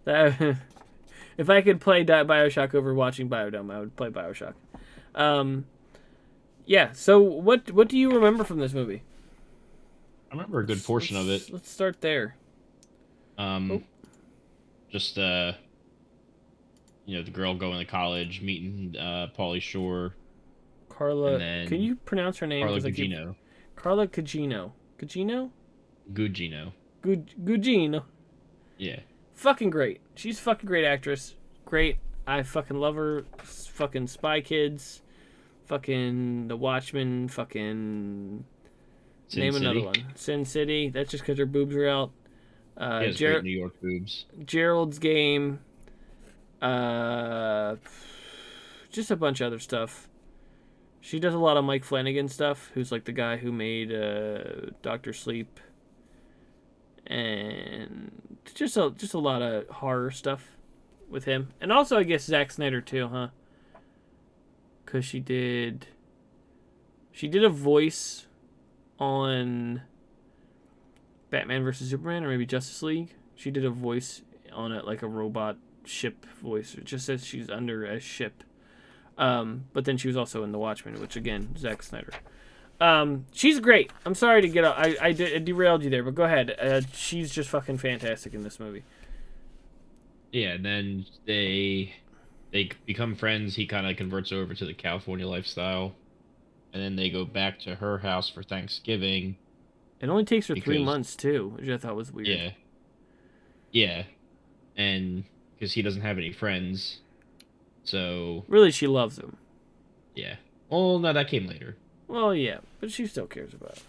That, if I could play BioShock over watching Biodome, I would play BioShock. Yeah. So what do you remember from this movie? I remember a good portion of it. Let's start there. Um, just the girl going to college, meeting Pauly Shore, Carla, and then can you pronounce her name? Carla 'Cause I keep- Gugino. Carla Gugino. Gugino? Gugino. Gugino. Yeah. Fucking great. She's a fucking great actress. Great. I fucking love her. Fucking Spy Kids. Fucking The Watchmen. Fucking Sin name City. another one. Sin City. That's just because her boobs are out. Yeah, it's great New York boobs. Gerald's Game. Just a bunch of other stuff. She does a lot of Mike Flanagan stuff, who's like the guy who made Doctor Sleep, and just a lot of horror stuff with him, and also I guess Zack Snyder too, huh? Because she did a voice on Batman versus Superman, or maybe Justice League. She did a voice on it, like a robot ship voice. It just says she's under a ship. But then she was also in The Watchmen, which again, Zack Snyder. She's great. I'm sorry to get I derailed you there, but go ahead. She's just fucking fantastic in this movie. Yeah, and then they become friends. He kind of converts over to the California lifestyle, and then they go back to her house for Thanksgiving. It only takes her 3 Because- months too, which I thought was weird. Yeah. Yeah, and because he doesn't have any friends, so Really, she loves him. yeah. Well, no, that came later. Well, yeah, but she still cares about him.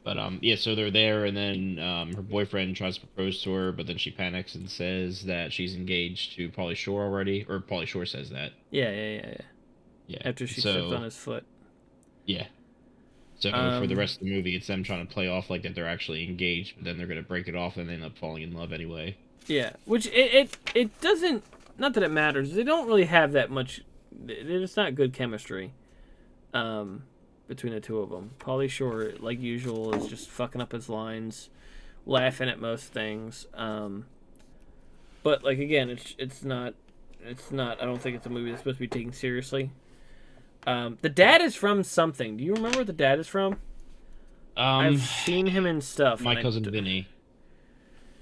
But yeah, so they're there, and then her boyfriend tries to propose to her, but then she panics and says that she's engaged to Pauly Shore already, or Pauly Shore says that. Yeah. Yeah. after she stepped on So his foot. yeah. So for the Um, rest of the movie, it's them trying to play off like that they're actually engaged, but then they're gonna break it off and they end up falling in love anyway. yeah, which it doesn't. Not that it matters. They don't really have that much. It's not good chemistry. Um, between the two of them, Pauly Shore, like usual, is just fucking up his lines, laughing at most things. But like again, it's not. I don't think it's a movie that's supposed to be taken seriously. The dad is from something. Do you remember what the dad is from? I've Um, seen him in stuff, my and cousin Vinny,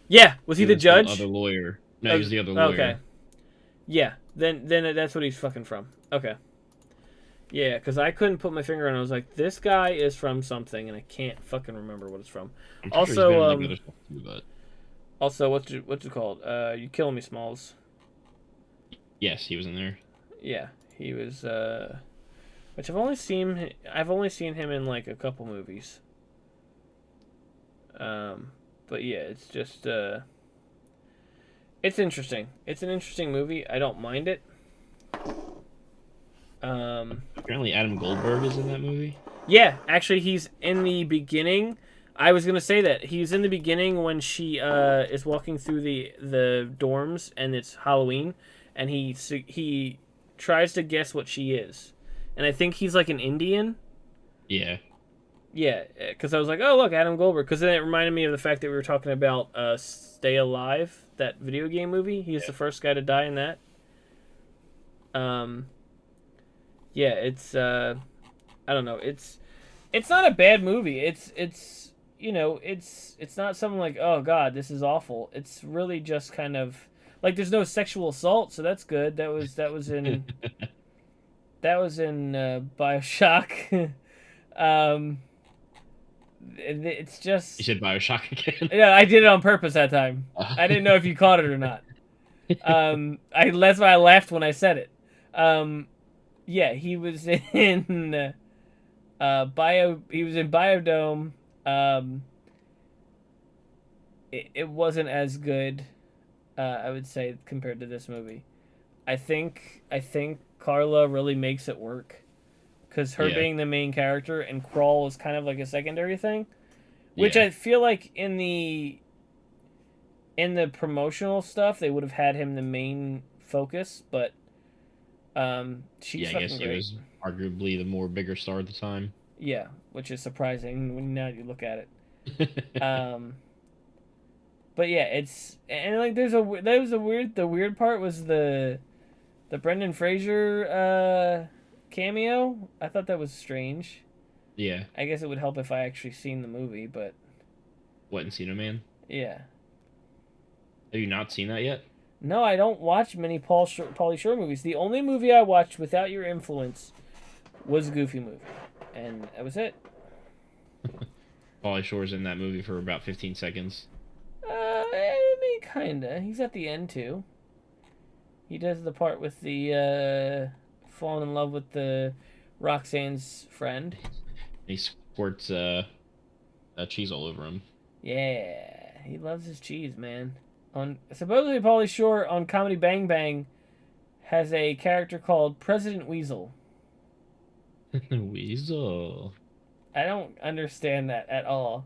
yeah, was he he the was the other judge? lawyer. No, he Oh, was the other okay, lawyer. yeah. Then that's what he's fucking from. Okay, yeah, because I couldn't put my finger on it. I was like, this guy is from something, and I can't fucking remember what it's from. I'm pretty sure he's been Also, in like other stuff too, but what's it called? You killing me, Smalls. yes, he was in there. Yeah, he was. Which I've only seen him in like a couple movies. But yeah, it's just it's interesting. It's an interesting movie. I don't mind it. Um, Apparently, Adam Goldberg is in that movie. yeah, actually, he's in the beginning. I was gonna say that he's in the beginning when she is walking through the dorms and it's Halloween, and he tries to guess what she is, and I think he's like an Indian. Yeah, Yeah, because I was like, oh look, Adam Goldberg. Because then it reminded me of the fact that we were talking about Stay Alive, that video game movie. He is yeah, the first guy to die in that. Um, yeah, it's I don't know. It's not a bad movie. It's it's not something like, oh god, this is awful. It's really just kind of like there's no sexual assault, so that's good. That was in BioShock. um, it's you just said Bioshock again. yeah, I did it on purpose that time. I didn't know if you caught it or not. That's why I laughed when I said it. Yeah, he was in He was in Biodome. Um, it wasn't as good, I would say, compared to this movie. I think Carla really makes it work because her Yeah, being the main character and Crawl is kind of like a secondary thing, which yeah, I feel like in the promotional stuff they would have had him the main focus, but she's yeah. I fucking guess he great. was arguably the more bigger star at the time. Yeah, which is surprising when now you look at it. But yeah, it's and like that was the weird part was the Brendan Fraser cameo. I thought that was strange. Yeah, I guess it would help if I actually seen the movie, but what Encino Man? yeah. Have you not seen that yet? No, I don't watch many Pauly Shore movies. The only movie I watched without your influence was a Goofy movie, and that was it. Pauly Shore's in that movie for about 15 seconds. I mean, kinda. He's at the end too. He does the part with the falling in love with the Roxanne's friend. He squirts cheese all over him. Yeah, he loves his cheese, man. On supposedly Pauly Shore on Comedy Bang Bang has a character called President Weasel. Weasel. I don't understand that at all.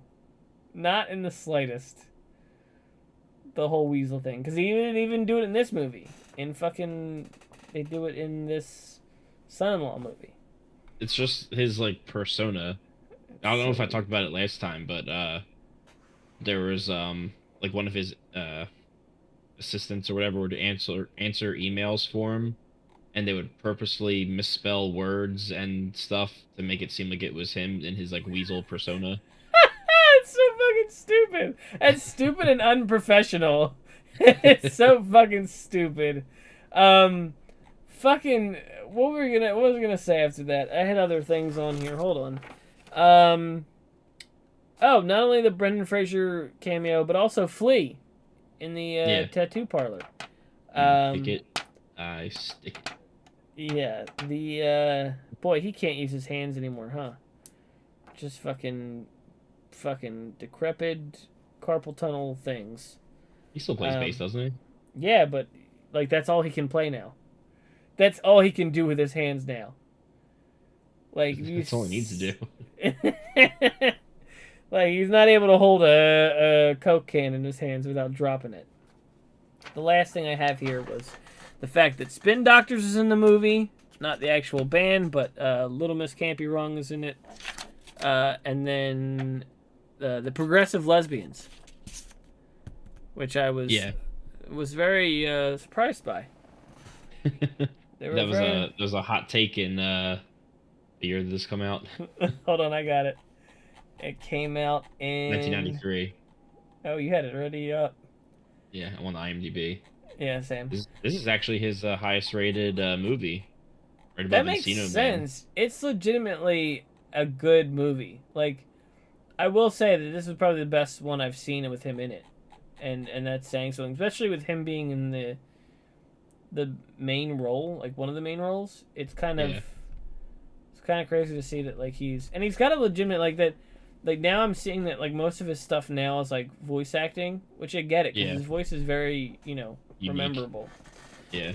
Not in the slightest. The whole Weasel thing, because he didn't even do it in this movie. They do it in this Son-in-Law movie. It's just his like persona. I don't know So if I weird. talked about it last time, but there was like one of his assistants or whatever would answer emails for him, and they would purposely misspell words and stuff to make it seem like it was him in his like weasel persona. It's so fucking stupid. It's stupid and unprofessional. It's so fucking stupid. Um, fucking. What was I gonna say after that? I had other things on here. Hold on. Um. Oh, not only the Brendan Fraser cameo, but also Flea in the Yeah. tattoo parlor. You pick Um. it, I stick it. Yeah. The boy, he can't use his hands anymore, huh? Just fucking decrepit carpal tunnel things. He still plays bass, Um, doesn't he? yeah, but like that's all he can play now. That's all he can do with his hands now. Like you, That's all he needs to do. like he's not able to hold a Coke can in his hands without dropping it. The last thing I have here was the fact that Spin Doctors is in the movie, not the actual band, but Little Miss Can't Be Wrong is in it, and then the Progressive Lesbians, which I Yeah. was very surprised by. They were very. That was a hot take in the year that this come out. Hold on, I got it. It came out in. 1993. Oh, you had it ready up. Yeah, I'm on IMDb. Yeah, same. This is actually his highest rated movie, right That above makes Encino Man. sense. It's legitimately a good movie. Like, I will say that this is probably the best one I've seen with him in it, and that's saying something, especially with him being in the main role, like one of the main roles. Yeah, It's kind of crazy to see that like he's got a legitimate like that. Like now I'm seeing that like most of his stuff now is like voice acting, which I get it because yeah, his voice is very unique. rememberable. Yeah,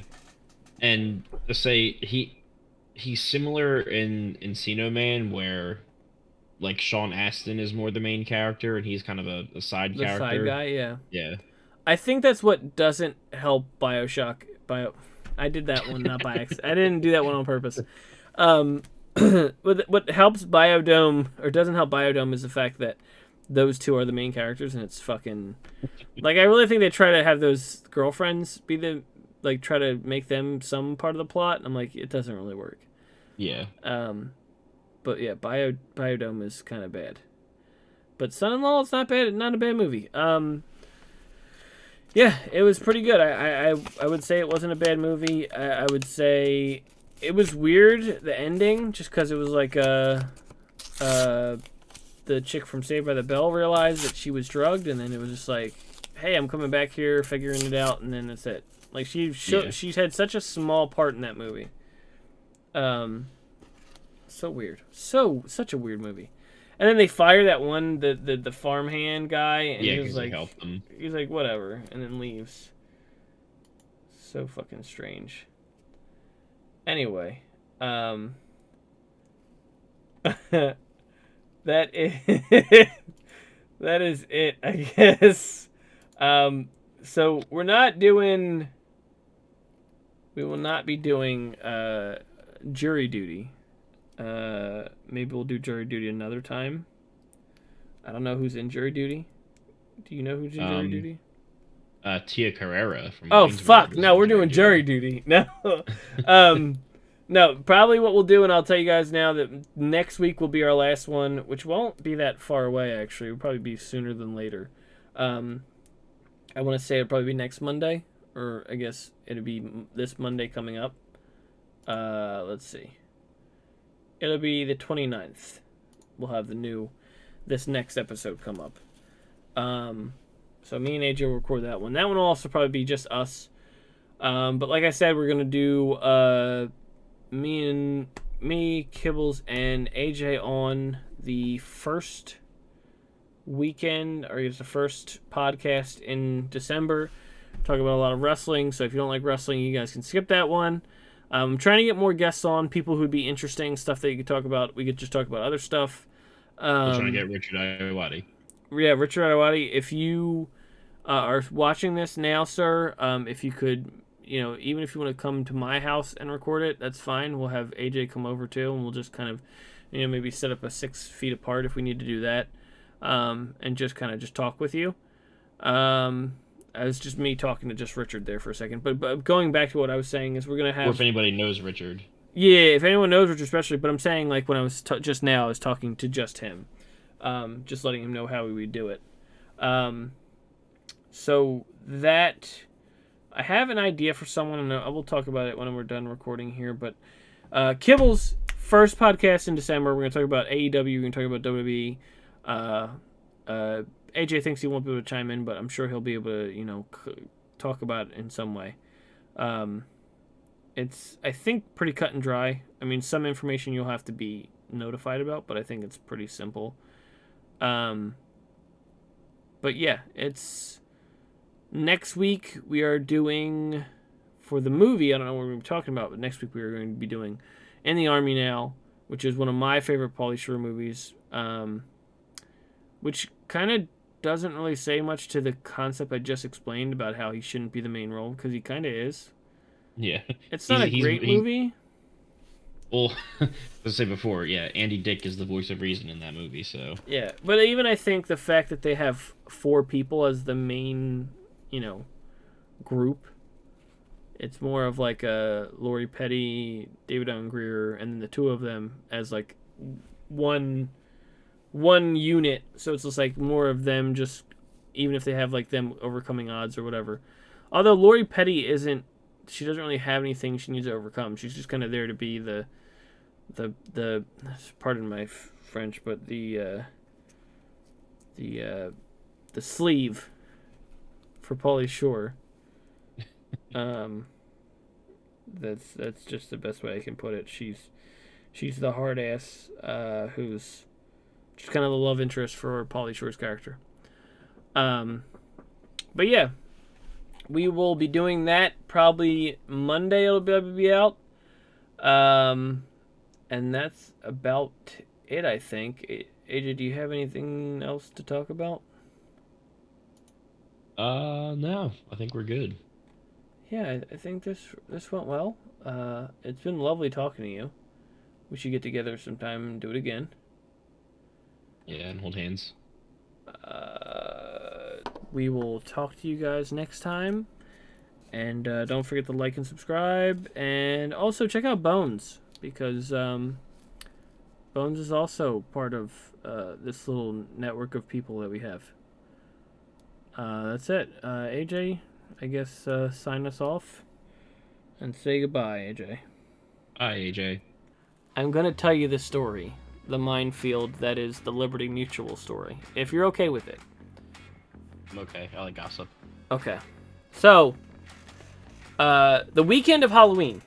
and to say he's similar in Encino Man, where like Sean Astin is more the main character and he's kind of a side The side character. guy, yeah. Yeah. I think that's what doesn't help Bioshock. I did that one not by accident. I didn't do that one on purpose. Um, what helps Biodome or doesn't help Biodome is the fact that those two are the main characters, and it's fucking like I really think they try to have those girlfriends be the like try to make them some part of the plot. And I'm like, it doesn't really work. Yeah. But yeah, Biodome is kind of bad. But Son-in-Law, it's not bad. Not a bad movie. Yeah, it was pretty good. I would say it wasn't a bad movie. I would say it was weird the ending, just because it was like the chick from Saved by the Bell realized that she was drugged, and then it was just like, hey, I'm coming back here, figuring it out, and then that's it. Like she's had such a small part in that movie. So weird. Such a weird movie. And then they fire that one the farmhand guy, and Yeah, he was because he like, helped them. he's like whatever, and then leaves. So fucking strange. Anyway, that is that is it, I guess. So we will not be doing jury duty. Maybe we'll do jury duty another time. I don't know who's in jury duty. Do you know who's in jury Um, duty? Tia Carrera from Oh Waynesville fuck! was No, in we're doing jury duty. No, no. Probably what we'll do, and I'll tell you guys now that next week will be our last one, which won't be that far away. Actually, it'll probably be sooner than later. I want to say it'll probably be next Monday, or I guess it'll be this Monday coming up. Let's see. It'll be the 29th. We'll have this next episode come up. So me and AJ will record that one. That one will also probably be just us. But like I said, we're gonna do me, Kibbles, and AJ on the first weekend, or it's the first podcast in December. Talk about a lot of wrestling. So if you don't like wrestling, you guys can skip that one. I'm trying to get more guests on, people who'd be interesting, stuff that you could talk about. We could just talk about other stuff. Still trying to get Richard Iowati. Yeah, Richard Iowati, if you are watching this now, sir, if you could, even if you want to come to my house and record it, that's fine. We'll have AJ come over too, and we'll just kind of, maybe set up a 6 feet apart if we need to do that, and just kind of just talk with you. It's just me talking to just Richard there for a second. But going back to what I was saying is we're going to have... Or if anybody knows Richard. Yeah, if anyone knows Richard especially. But I'm saying, like, when I was just now, I was talking to just him. Just letting him know how we would do it. So that... I have an idea for someone, and I will talk about it when we're done recording here. But Kibble's first podcast in December, we're going to talk about AEW, we're going to talk about WWE. AJ thinks he won't be able to chime in, but I'm sure he'll be able to, talk about it in some way. It's, I think, pretty cut and dry. I mean, some information you'll have to be notified about, but I think it's pretty simple. But yeah, it's next week we are doing for the movie. I don't know what we're going to be talking about, but next week we are going to be doing In the Army Now, which is one of my favorite Pauly Shore movies, which kind of doesn't really say much to the concept I just explained about how he shouldn't be the main role, because he kind of is. Yeah, It's not a great movie. Well, let's say before, yeah, Andy Dick is the voice of reason in that movie, so. Yeah, but even I think the fact that they have 4 people as the main, group, it's more of like a Lori Petty, David Allen Greer, and then the 2 of them as like one unit. So it's just like more of them, just even if they have like them overcoming odds or whatever. Although Lori Petty she doesn't really have anything she needs to overcome. She's just kind of there to be the pardon my French, but the sleeve for Pauly Shore. That's just the best way I can put it. She's the hard ass who's just kind of the love interest for Pauly Shore's character. But yeah, we will be doing that probably Monday. It'll be out. And that's about it, I think. AJ, do you have anything else to talk about? No, I think we're good. Yeah, I think this went well. It's been lovely talking to you. We should get together sometime and do it again. Yeah, and hold hands. We will talk to you guys next time. And don't forget to like and subscribe. And also check out Bones, because Bones is also part of this little network of people that we have. That's it. AJ, I guess sign us off and say goodbye, AJ. Hi, AJ. I'm going to tell you the story, the minefield that is the Liberty Mutual story, if you're okay with it. I'm okay. I like gossip. Okay. So, the weekend of Halloween,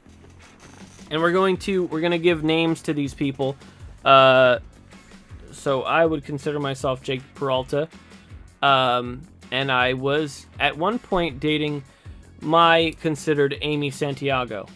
and we're gonna give names to these people. So I would consider myself Jake Peralta, and I was at one point dating my considered Amy Santiago.